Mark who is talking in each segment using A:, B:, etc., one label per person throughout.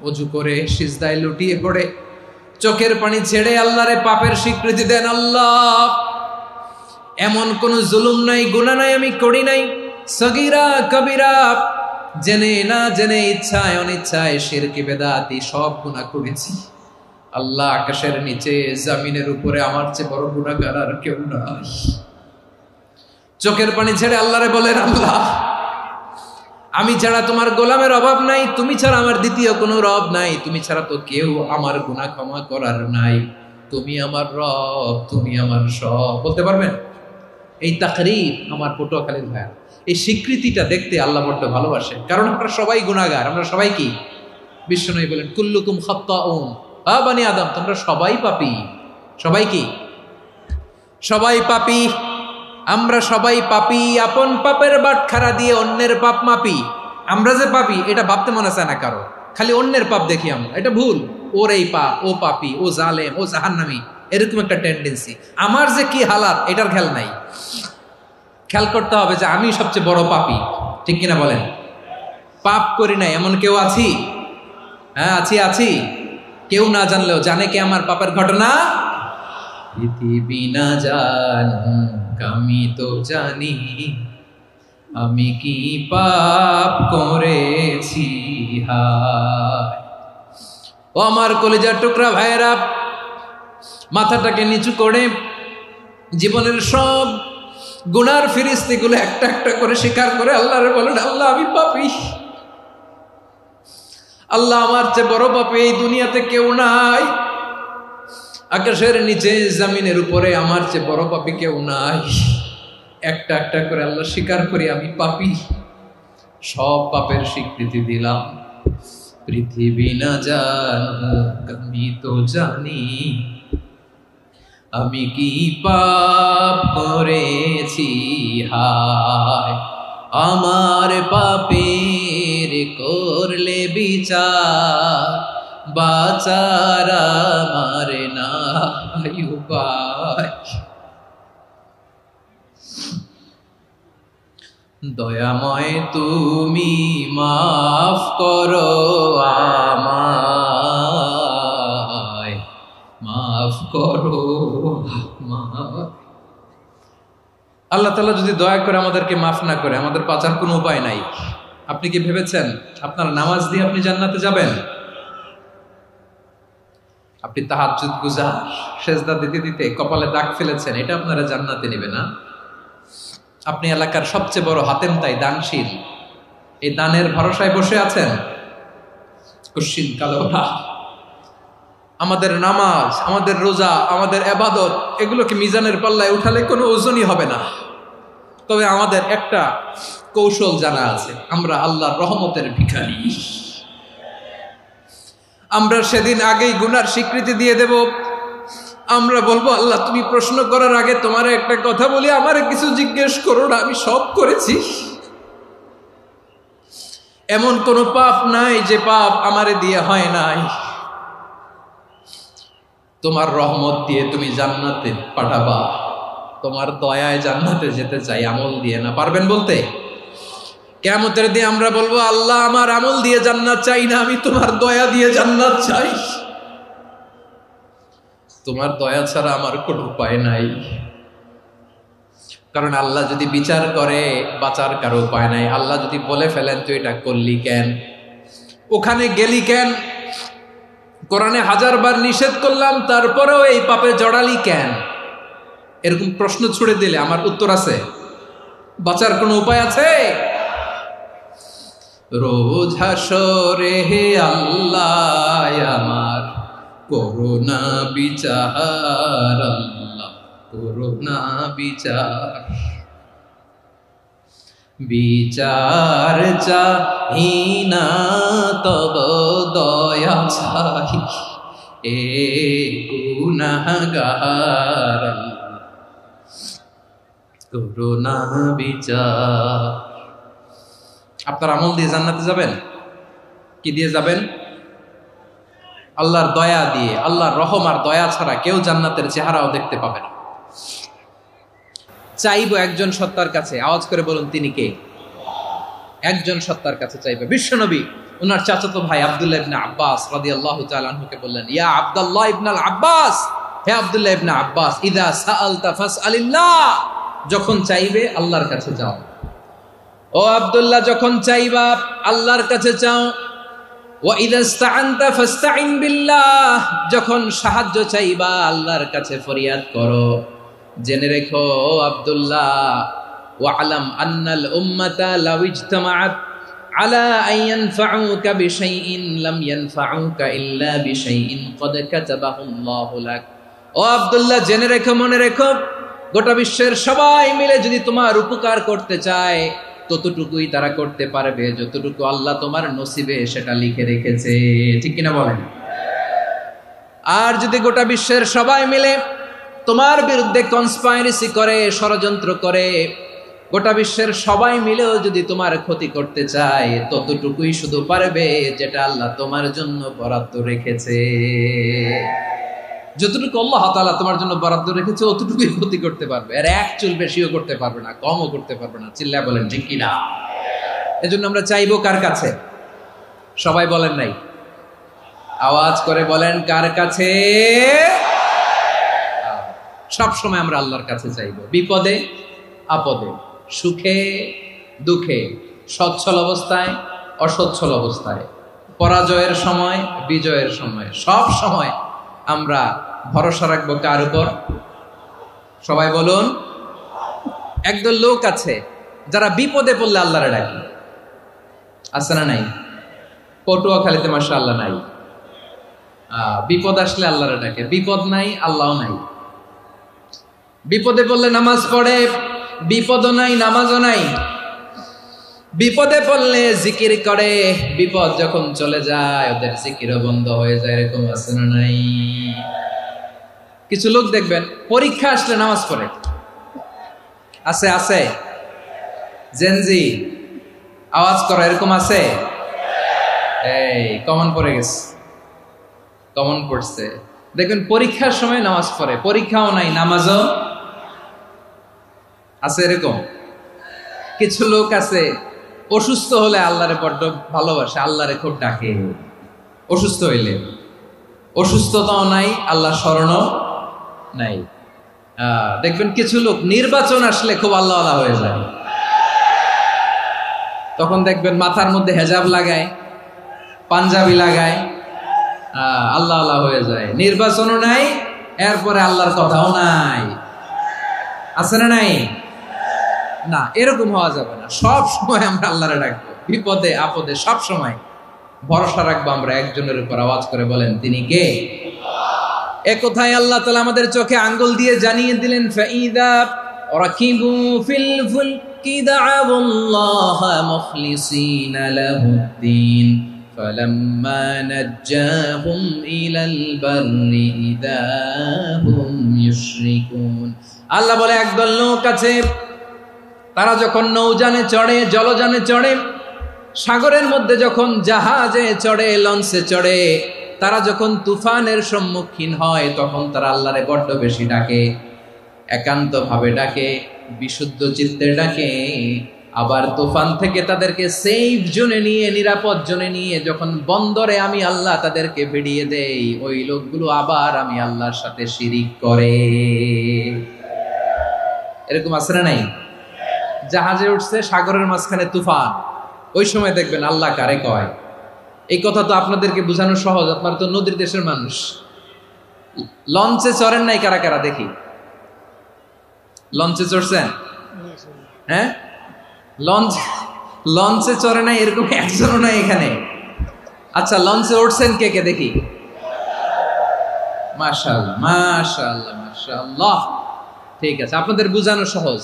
A: অজু করে সিজদায় লুটিয়ে পড়ে চোখের পানি ছেড়ে আল্লাহরে পাপের স্বীকৃতি দেন। আল্লাহ, এমন কোন জুলুম নাই, গুনাহ নাই আমি করি নাই, সগীরা কবিরা, জেনে না জেনে, ইচ্ছায় অনিচ্ছায়, শিরকি বেদাতি সব গুনাহ করেছি। আল্লাহ, আকাশের নিচে জমিনের উপরে আমার চেয়ে বড় গুনাহগার আর কেউ নাই। চোখের পানি ছেড়ে আল্লাহরে বলেন, আল্লাহ, আমি ছাড়া তোমার গোলামের অভাব নাই, তুমি ছাড়া আমার দ্বিতীয় কোনো রব নাই, তুমি ছাড়া তো কেউ আমার গুনাহ ক্ষমা করার নাই, তুমি আমার রব, তুমি আমার সব। বলতে পারবেন? এই তাকরীর আমার পটুয়াখালীর ভাইয়া, এই স্বীকৃতিটা দেখতে আল্লাহ বড্ড ভালোবাসে, কারণ আমরা সবাই গুনাহগার। আমরা সবাই কি? বিশ্বনবী বলেন, কুল্লুকুম খাত্তাউন, বানি আদম, তোমরা সবাই পাপী। সবাই কি? সবাই পাপী। আমরা সবাই পাপী, আপন পাপের বাটখারা দিয়ে অন্যের পাপ মাপি। আমরা যে পাপী এটা ভাবতে মনে চায় না কারো, খালি অন্যের পাপ দেখি আমরা, এটা ভুল। ওর এই পাপ, ও পাপী, ও জালেম, ও জাহান্নামী, এরকম একটা টেন্ডেন্সি। আমার যে কি হালাত এটার খেয়াল নাই। খেয়াল করতে হবে যে আমি সবচেয়ে বড় পাপী, ঠিক কিনা বলেন? পাপ করি নাই এমন কেউ আছি? হ্যাঁ, আছি। কেউ না জানলেও জানে কে আমার পাপের ঘটনা? পৃথিবী না জানুক আমি তো জানি, আমি কি পাপ করেছি। হায় ও আমার কলিজার টুকরা ভাইয়েরা, মাথাটাকে নিচু করে জীবনের সব গুনার ফিরিস্তিগুলো একটা একটা করে স্বীকার করে আল্লাহরে বলেন, আল্লাহ, আমি পাপী। আল্লাহ, আমার চেয়ে বড় পাপী এই দুনিয়াতে কেউ নাই। আকাশের নিচে জমিনের উপরে আমার চেয়ে বড় পাপী কেউ নাই। একটা একটা করে আল্লাহ স্বীকার করি আমি পাপী। সব পাপের স্বীকৃতি দিলাম। পৃথিবী না জানুক আমি তো জানি, আমি কি পাপ করেছি। হায় আমার পাপের করলে বিচার, বাঁচার আমার নাই উপায়। দয়াময় তুমি মাফ করো আমায়, মাফ করো আমায়। আল্লাহ তাআলা যদি দয়া করে আমাদেরকে মাফ না করে, আমাদের বাঁচার কোনো উপায় নাই। আপনি কি ভেবেছেন আপনার নামাজ দিয়ে আপনি জান্নাতে যাবেন? আপনি তাহাজ্জুদ গুজার, সেজদা দিতে দিতে কপালে দাগ ফেলেছেন, এটা আপনারা জান্নাতে নেবে না। আপনি এলাকার সবচেয়ে বড় হাতেম তাই দানশীল, এই দানের ভরসায় বসে আছেন, কুশ্চিন কালো না। আমাদের নামাজ, আমাদের রোজা, আমাদের ইবাদত, এগুলোকে মিজানের পাল্লায় উঠালে কোনো ওজনই হবে না। তবে আমাদের একটা কৌশল জানা আছে, আমরা আল্লাহর রহমতের ভিখারি। আমরা সেদিন আগেই গুনার স্বীকৃতি দিয়ে দেব। আমরা বলবো, আল্লাহ, তুমি প্রশ্ন করার আগে তোমার একটা কথা বলি, আমারে কিছু জিজ্ঞেস করো না, আমি সব করেছি। এমন কোন পাপ নাই যে পাপ আমারে দিয়ে হয় নাই। তোমার রহমত দিয়ে তুমি জান্নাতে পাঠাবা, তোমার দয়ায় জান্নাতে যেতে চাই, আমল দিয়ে না। পারবেন বলতে? কিয়ামতের দিন আমরা বলবো, আল্লাহ, আমার আমল দিয়ে জান্নাত চাই না, আমি তোমার দয়া দিয়ে জান্নাত চাই। তোমার দয়া ছাড়া আমার কোনো উপায় নাই। কারণ আল্লাহ যদি বিচার করে, বাঁচার কারো উপায় নাই। আল্লাহ যদি বলে ফেলেন তুই এটা করলি কেন, ওখানে গেলি কেন, কোরআনে 1000 বার নিষেধ করলাম তারপরেও এই পাপে জড়ালি কেন, এরকম প্রশ্ন ছুড়ে দিলে আমার উত্তর আছে? বাঁচার কোনো উপায় আছে? রোজ হাসরে হে আল্লাহ আমার করুণা বিচার, আল্লাহ করুণা বিচার। বিচার চাহি না তব দয়া চাহি, এ গুনাহগার, করুণা বিচার। আপনার আমল দিয়ে জান্নাতে যাবেন? কি দিয়ে যাবেন? আল্লাহর দয়া দিয়ে। আল্লাহর রহম আর দয়া ছাড়া কেউ জান্নাতের চেহারাও দেখতে পাবে না। চাইবো একজন সত্তার কাছে, আওয়াজ করে বলুন তিনি কে? একজন সত্তার কাছে চাইবে, বিশ্বনবী ওনার চাচাতো ভাই আব্দুল্লাহ ইবনে আব্বাস রাদিয়াল্লাহু তাআলা আনহুকে বললেন, ইয়া আব্দুল্লাহ ইবনে আব্বাস, হে আব্দুল্লাহ ইবনে আব্বাস, ইযা সাআলতা ফাসআলিল্লাহ, যখন চাইবে আল্লাহর কাছে যাও। ও আব্দুল্লাহ, যখন চাইবা আল্লাহর কাছে চাও। ওয়া ইযা ইসতাআনতা ফাসতাইন বিল্লাহ, যখন সাহায্য চাইবা আল্লাহর কাছে ফরিয়াদ করো। জেনে রেখো ও আব্দুল্লাহ, ওয়া'লাম আন্নাল উম্মাতা লাউ ইজতামাআত আলা আন ইয়ানফাউকা বিশাইইন লাম ইয়ানফাউকা ইল্লা বিশাইইন ক্বাদ কাতাবাহু আল্লাহু লাক। ও আব্দুল্লাহ, জেনে রেখো, মনে রেখো, গোটা বিশ্বের সবাই মিলে যদি তোমার উপকার করতে চায় ততটুকুই তারা করতে পারবে যতটুকু আল্লাহ তোমার নসিবে সেটা লিখে রেখেছে। ঠিক কিনা বলেন? আর যদি গোটা বিশ্বের সবাই মিলে তোমার বিরুদ্ধে কনস্পাইরেসি করে, ষড়যন্ত্র করে, গোটা বিশ্বের সবাই মিলেও যদি তোমার ক্ষতি করতে চায় ততটুকুই শুধু পারবে যেটা আল্লাহ তোমার জন্য বরাদ্দ রেখেছে। যতটুকু আল্লাহ তাআলা তোমার জন্য বরাদ্দ রেখেছে অতটুকুই ক্ষতি করতে পারবে, আর এক চুল বেশিও করতে পারবে না, কমও করতে পারবে না। চিল্লায় বলেন ঠিক কিনা? এজন্য আমরা চাইবো কার কাছে? সবাই বলেন নাই, আওয়াজ করে বলেন কার কাছে? সব সময় আমরা আল্লাহর কাছে চাইবো, বিপদে আপদে, সুখে দুঃখে, সচ্ছল অবস্থায় অসচ্ছল অবস্থায়, পরাজয়ের সময় বিজয়ের সময়, সব সময় আমরা ভরসা রাখবো কার উপর? সবাই বলুন। একদল লোক আছে যারা বিপদে পড়লে আল্লাহরে ডাকে, আছে না নাই? পটুয়াখালীতে মাশাআল্লাহ নাই। বিপদ আসলে আল্লাহরে ডাকে, বিপদ নাই আল্লাহও নাই। বিপদে পড়লে নামাজ পড়ে, বিপদও নাই নামাজও নাই। বিপদে পড়লে জিকির করে, বিপদ যখন চলে যায় ওদের জিকিরও বন্ধ হয়ে যায়। এরকম আছে না নাই? কিছু লোক দেখবেন পরীক্ষা আসলে নামাজ পড়ে, আছে আছে। জেনজি আওয়াজ করো, এরকম আছে? এই কমন পড়ে গেছে, কমন পড়ছে। দেখবেন পরীক্ষার সময় নামাজ পড়ে, পরীক্ষাও নাই নামাজও আছে। এরকম কিছু লোক আছে অসুস্থ হলে আল্লাহরে বড্ড ভালোবাসে, আল্লাহরে খুব ডাকে। অসুস্থ হইলে অসুস্থতাও নাই, আল্লাহ স্মরণও নাই। দেখবেন কিছু লোক নির্বাচন আসলে খুব আল্লাহ আল্লাহ হয়ে যায়, তখন দেখবেন মাথার মধ্যে হেজাব লাগায়, পাঞ্জাবি লাগায়, আল্লাহ আল্লাহ হয়ে যায়। নির্বাচনও নাই, এরপরে আল্লাহর কথাও নাই। আছে না নাই? না, এরকম হওয়া যাবে না। সব সময় আমরা আল্লাহরে ডাকবো, বিপদে আপদে সব সময় ভরসা রাখবো আমরা একজনের উপর। আওয়াজ করে বলেন তিনি কে? এ কথায় আল্লাহ তাআলা আমাদের চোখে আঙ্গুল দিয়ে জানিয়ে দিলেন, ফাইদা রাকিবু ফিল ফুলকি দা'আবুল্লাহা মুখলিসিনা লাহুদ্দিন ফালাম্মা নাজ্জাহুম ইলাল বাররি ইযা হুম ইউশরিকুন। আল্লাহ বলে একদল লোক আছে, তারা যখন নৌযানে চড়ে, জলযানে চড়ে, সাগরের মধ্যে যখন জাহাজে চড়ে, লঞ্চে চড়ে, তারা যখন তুফানের সম্মুখীন হয় তখন তারা আল্লাহরে বড্ড বেশি ডাকে, একান্ত ভাবে ডাকে, বিশুদ্ধ চিত্তে ডাকে। আবার তুফান থেকে তাদেরকে সেফ জোনে নিয়ে, নিরাপদ জোনে নিয়ে যখন বন্দরে আমি আল্লাহ তাদেরকে ভিড়িয়ে দেই, ওই লোকগুলো আবার আমি আল্লাহর সাথে শিরিক করে। এরকম আছে না নাই? জাহাজে উঠছে, সাগরের মাঝখানে তুফান, ওই সময় দেখবেন আল্লাহ কারে কয়। এই কথা তো আপনাদেরকে বোঝানো সহজ, আপনারা তো নদীর দেশের মানুষ। লঞ্চে চড়েন নাই কারা কারা? দেখি, লঞ্চে চড়ছেন? হ্যাঁ, লঞ্চে চড়ে নাই এরকম একজনও নাই এখানে। আচ্ছা, লঞ্চে উঠছেন কে কে? দেখি। মাশাআল্লাহ মাশাআল্লাহ মাশাআল্লাহ, ঠিক আছে, আপনাদের বোঝানো সহজ।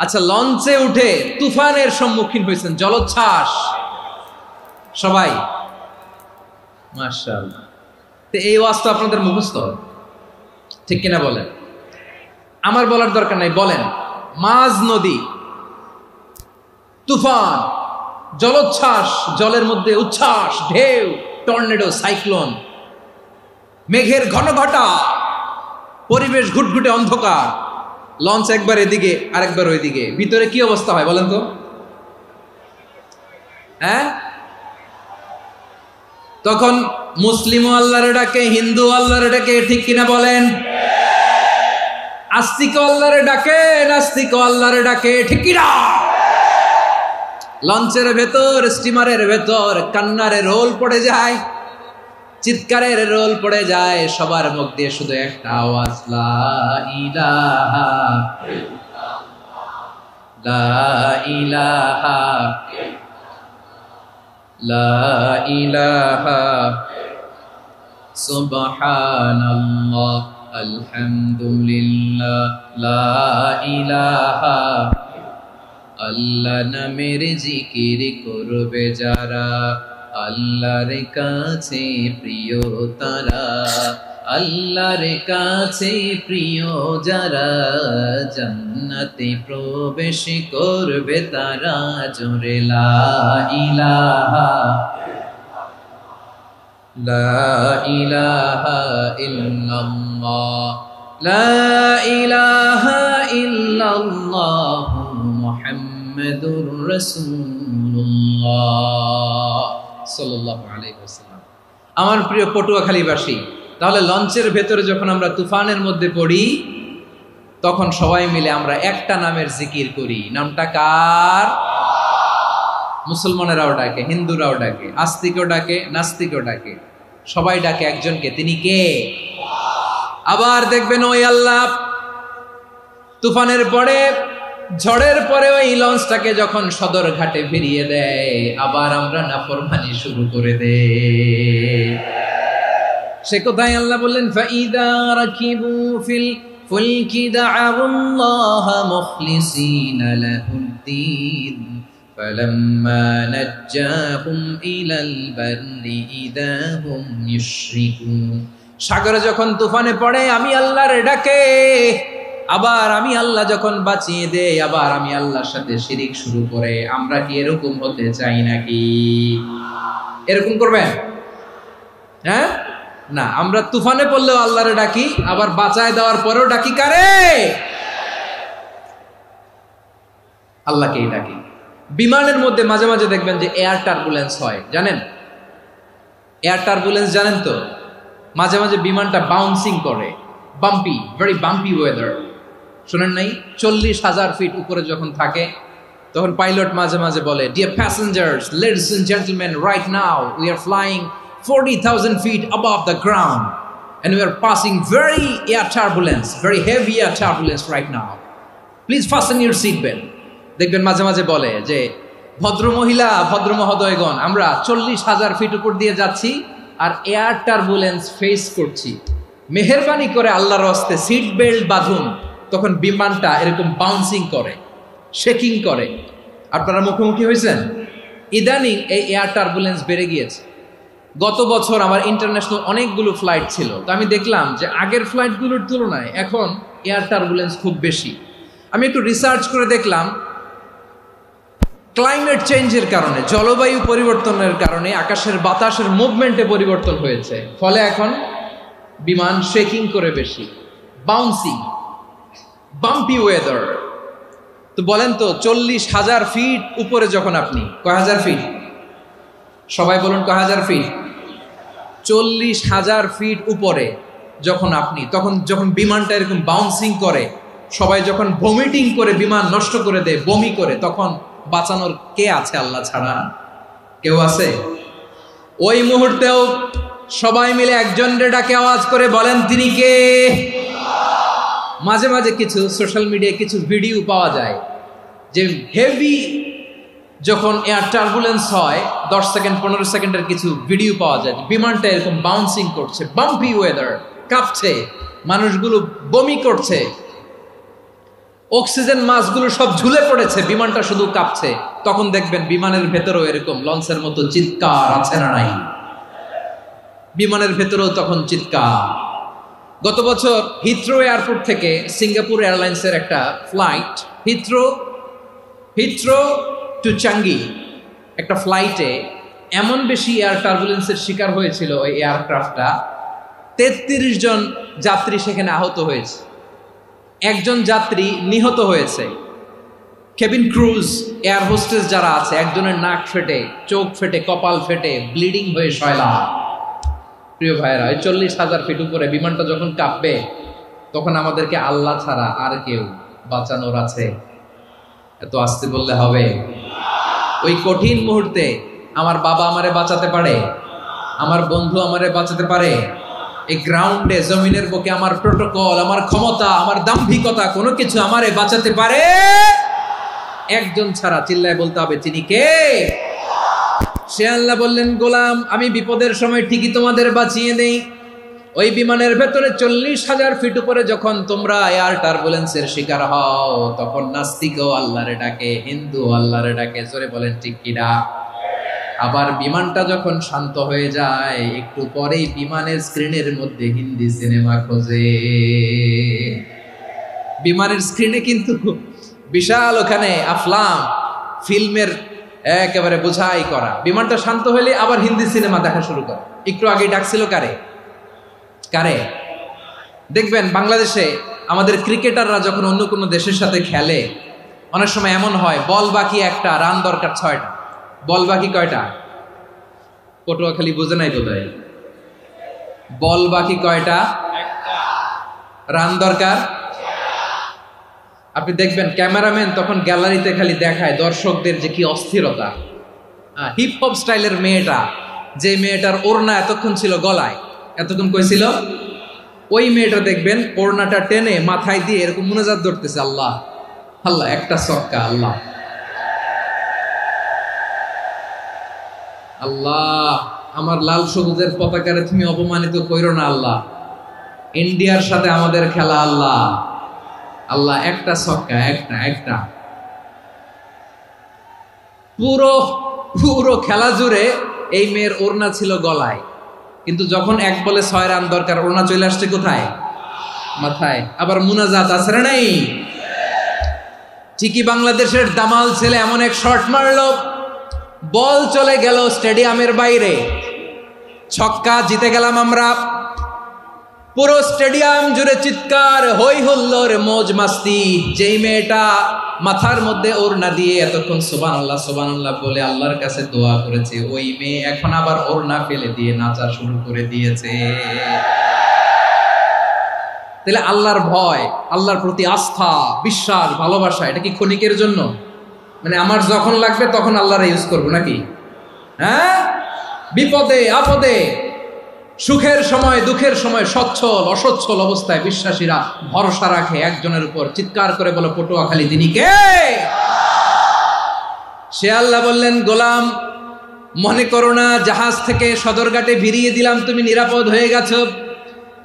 A: আচ্ছা, লঞ্চে উঠে তুফানের সম্মুখীন হয়েছেন, জলোচ্ছ্বাস, সবাই? মাশাআল্লাহ। তো এই ওয়াজ তো আপনাদের মুখস্থ, ঠিক কিনা বলেন? আমার বলার দরকার নাই, বলেন। মাঝ নদী, তুফান, জলোচ্ছ্বাস, জলের মধ্যে উচ্ছ্বাস, ঢেউ, টর্নেডো, সাইক্লোন, মেঘের ঘনঘটা, পরিবেশ ঘুটঘুটে অন্ধকার, লঞ্চ একবার এদিকে আরেকবার ওইদিকে, ভিতরে কি অবস্থা হয় বলেন তো? হ্যাঁ, তখন মুসলিমও আল্লাহরে ডাকে, হিন্দু আল্লাহরে ডাকে, ঠিক কিনা বলেন? আস্তিক আল্লাহরে ডাকে, নাস্তিক আল্লাহরে ডাকে, ঠিক কিনা? লঞ্চের ভেতর, স্টিমারের ভেতর কান্নারে রোল পড়ে যায়, চিৎকারের রোল পড়ে যায়, সবার মুখ দিয়ে শুধু একটা আওয়াজ, লা ইলাহা লা ইলাহা লা ইলাহা সুবহানাল্লাহ আলহামদুলিল্লাহ লা ইলাহা। আল্লাহ নামের জিকির করবে যারা, আল্লাহর কাছে প্রিয় তারা, আল্লাহর কাছে প্রিয় যারা, জান্নাতে প্রবেশ করবে তারা, জোরে লা ইলাহা লা ইলাহা ইল্লাল্লাহ লা ইলাহা ইল্লাল্লাহ মুহাম্মাদুর রাসূলুল্লাহ সাল্লাল্লাহু আলাইহি ওয়াসাল্লাম। আমার প্রিয় পটুয়াখালীবাসী, তাহলে লঞ্চের ভেতরে যখন আমরা তুফানের মধ্যে পড়ি, তখন সবাই মিলে আমরা একটা নামের জিকির করি। নামটা কার? মুসলমানেরাও ডাকে, হিন্দুরাও ডাকে, আস্তিকও ডাকে, নাস্তিকও ডাকে, সবাই ডাকে একজনকে। তিনি কে? আবার দেখবেন ওই আল্লাহ তুফানের পরে, ঝড়ের পরে ওই লঞ্চটাকে যখন সদর ঘাটে ফিরিয়ে দেয়, আবার আমরা নাফরমানি শুরু করে দেই। সে কোথায়? আল্লাহ বললেন, ফাইদা রাকিবু ফিল ফুলকি দা'আউল্লাহা মুখলিসিনা লাহুদ্দীন ফালাম্মা নাজ্জাহুম ইলাল বাররি ইযা হুম ইউশরিকুন। সাগরে যখন তুফানে পড়ে আমি আল্লাহর ডাকে, আবার আমি আল্লাহ যখন বাঁচিয়ে দেই, আবার আমি আল্লাহর সাথে শিরিক শুরু করে। আমরা কি এরকম হতে চাই নাকি? এরকম করবেন? হ্যাঁ না, আমরা তুফানে পড়লেও আল্লাহরে ডাকি, আবার বাঁচায় দেওয়ার পরেও ডাকি কারে? আল্লাহকেই ডাকি। বিমানের মধ্যে মাঝে মাঝে দেখবেন যে এয়ার টার্বুলেন্স হয়, জানেন? এয়ার টার্বুলেন্স জানেন তো? মাঝে মাঝে বিমানটা বাউন্সিং করে, বাম্পি, ভেরি বাম্পি ওয়েদার। শোনেন নাই? 40,000 ফিট উপরে যখন থাকে, তখন পাইলট মাঝে মাঝে বলে, dear passengers, ladies and gentleman, right now we are flying 40,000 feet above the ground and we are passing very air turbulence, very heavy air turbulence right now. Please fasten your seat belt. দেখবেন মাঝে মাঝে বলে যে, ভদ্র মহিলা, ভদ্র মহোদয়গণ, আমরা 40,000 ফিট উপর দিয়ে যাচ্ছি আর এয়ার টার্বুলেন্স ফেস করছি, মেহেরবানি করে আল্লাহর হস্তে সিট বেল্ট বাঁধুন। তখন বিমানটা এরকম বাউন্সিং করে, শেকিং করে। আপনারা মুখোমুখি হয়েছেন? ইদানিং এই এয়ার টার্বুলেন্স বেড়ে গিয়েছে। গত বছর আমার ইন্টারন্যাশনাল অনেকগুলো ফ্লাইট ছিল, তো আমি দেখলাম যে আগের ফ্লাইটগুলোর তুলনায় এখন এয়ার টার্বুলেন্স খুব বেশি। আমি একটু রিসার্চ করে দেখলাম, ক্লাইমেট চেঞ্জের কারণে, জলবায়ু পরিবর্তনের কারণে আকাশের বাতাসের মুভমেন্টে পরিবর্তন হয়েছে, ফলে এখন বিমান শেকিং করে বেশি, বাউন্সিং, বাম্পি ওয়েদার। তো বলেন তো, 40,000 ফিট উপরে যখন আপনি, কয় হাজার ফিট? সবাই বলুন, কয় হাজার ফিট? 40,000 ফিট উপরে যখন আপনি, তখন যখন বিমানটা এরকম বাউন্সিং করে, সবাই যখন ভমিটিং করে বিমান নষ্ট করে দেয়, বমি করে, তখন বাঁচানোর কে আছে আল্লাহ ছাড়া? কেউ আছে? ওই মুহূর্তেও সবাই মিলে একজনের ডাকে আওয়াজ করে বলেন, তিনি কে? মাঝে মাঝে কিছু সোশ্যাল মিডিয়ায় কিছু ভিডিও পাওয়া যায় যে হেভি যখন এয়ার টার্বুলেন্স হয়, 10 সেকেন্ড 15 সেকেন্ডের কিছু ভিডিও পাওয়া যায়, বিমানটা এরকম বাউন্সিং করছে, বাম্পি ওয়েদার, কাঁপছে, মানুষগুলো বমি করছে, অক্সিজেন মাস্কগুলো সব ঝুলে পড়েছে, বিমানটা শুধু কাঁপছে। তখন দেখবেন বিমানের ভেতরেও এরকম লঞ্চের মতো চিৎকার আছে না নাই? বিমানের ভেতরেও তখন চিৎকার। গত বছর হিথ্রো এয়ারপোর্ট থেকে সিঙ্গাপুর এয়ারলাইন্সের একটা ফ্লাইট, হিথ্রো টু চাঙ্গি, একটা ফ্লাইটে এমন বেশি এয়ার টার্বুলেন্সের শিকার হয়েছিল ওই এয়ারক্রাফটটা, 33 জন যাত্রী সেখানে আহত হয়েছে, একজন যাত্রী নিহত হয়েছে। কেবিন ক্রুজ, এয়ার হোস্টেস যারা আছে, একজনের নাক ফেটে, চোখ ফেটে, কপাল ফেটে, ব্লিডিং হয়ে শয়লা। প্রিয় ভাইয়েরা, 40,000 ফিট উপরে বিমানটা যখন কাঁপবে, তখন আমাদেরকে আল্লাহ ছাড়া আর কেউ বাঁচানোর আছে? এত আস্তে বললে হবে? ওই কঠিন মুহূর্তে আমার বাবা আমারে বাঁচাতে পারে, আমার বন্ধু আমারে বাঁচাতে পারে। এই গ্রাউন্ডে, জমিনের বুকে আমার প্রোটোকল, আমার ক্ষমতা, আমার দাম্ভিকতা, কোনো কিছু আমারে বাঁচাতে পারে? একজন ছাড়া। চিল্লায় বলতে হবে, তিনি কে? সে আল্লাহ বললেন, গোলাম, আমি বিপদের সময় ঠিকই তোমাদের বাঁচিয়ে দেই। ওই বিমানের ভেতরে 40,000 ফিট উপরে যখন তোমরা এয়ার টার্বুলেন্সের শিকার হও, তখন নাস্তিকও আল্লাহরে ডাকে, হিন্দু আল্লাহরে ডাকে। জোরে বলেন ঠিক কিনা? আবার বিমানটা যখন শান্ত হয়ে যায়, একটু পরেই বিমানের স্ক্রিনের মধ্যে হিন্দি সিনেমা খোঁজে। বিমানের স্ক্রিনে কিন্তু বিশাল ওখানে আফলাম ফিল্মের একেবারে বোঝাই করা। বিমানটা শান্ত হলে আবার হিন্দি সিনেমা দেখা শুরু করে। একটু আগে ডাকছিল কারে? কারে? দেখবেন বাংলাদেশে আমাদের ক্রিকেটাররা যখন অন্য কোনো দেশের সাথে খেলে, অনেক সময় এমন হয়, বল বাকি একটা, রান দরকার 6টা। বল বাকি কয়টা? পটুয়াখালী বুঝে নাই বোধহয়। বল বাকি কয়টা? রান দরকার। আপনি দেখবেন ক্যামেরাম্যান তখন গ্যালারিতে খালি দেখায় দর্শকদের যে কি অস্থিরতা। হিপ হপ স্টাইলের মেয়েটা, যে মেয়েটার ওড়না এতক্ষণ ছিল গলায়, এতক্ষণ কই ছিল, ওই মেয়েটা দেখবেন ওড়নাটা টেনে মাথায় দিয়ে এরকম মুনাজাত ধরতেছে, আল্লাহ আল্লাহ, একটা ছক্কা, আল্লাহ আল্লাহ, আমার লাল সবুজের পতাকারে তুমি অপমানিত কইরো না আল্লাহ, ইন্ডিয়ার সাথে আমাদের খেলা, আল্লাহ আল্লাহ, একটা ছক্কা, একটা। পুরো পুরো খেলা জুড়ে এই মেয়ের ওড়না ছিল গলায়, কিন্তু যখন 1 বলে 6 রান দরকার, ওড়না চলে আসছে কোথায়? মাথায়। আবার মুনাজাত আছে না নাই? ঠিকই বাংলাদেশের দামাল ছেলে এমন এক শট মারলো, বল চলে গেল স্টেডিয়ামের বাইরে, ছক্কা, জিতে গেলাম আমরা। পুরো স্টেডিয়াম জুড়ে চিৎকার, হই হুল্লোড়, মৌজ মাস্তি। যেই মেয়েটা মাথার মধ্যে ওড়না দিয়ে এতক্ষণ সুবহানাল্লাহ সুবহানাল্লাহ বলে আল্লাহর কাছে দোয়া করেছে, ওই মেয়ে এখন আবার ওড়না ফেলে দিয়ে নাচা শুরু করে দিয়েছে। তাহলে আল্লাহর ভয়, আল্লাহর প্রতি আস্থা, বিশ্বাস, ভালোবাসা, এটা কি ক্ষণিকের জন্য? মানে আমার যখন লাগবে তখন আল্লাহর ইউজ করবো নাকি? হ্যাঁ, বিপদে আপদে, সুখের সময় দুঃখের সময়, সচ্ছল অসচ্ছল অবস্থায় বিশ্বাসীরা ভরসা রাখে একজনের উপর। চিৎকার করে বলো, পটুয়াখালী তিনি কে? সে আল্লাহ বললেন, গোলাম, মনে করো না জাহাজ থেকে সদরঘাটে ভিড়িয়ে দিলাম, তুমি নিরাপদ হয়ে গেছো।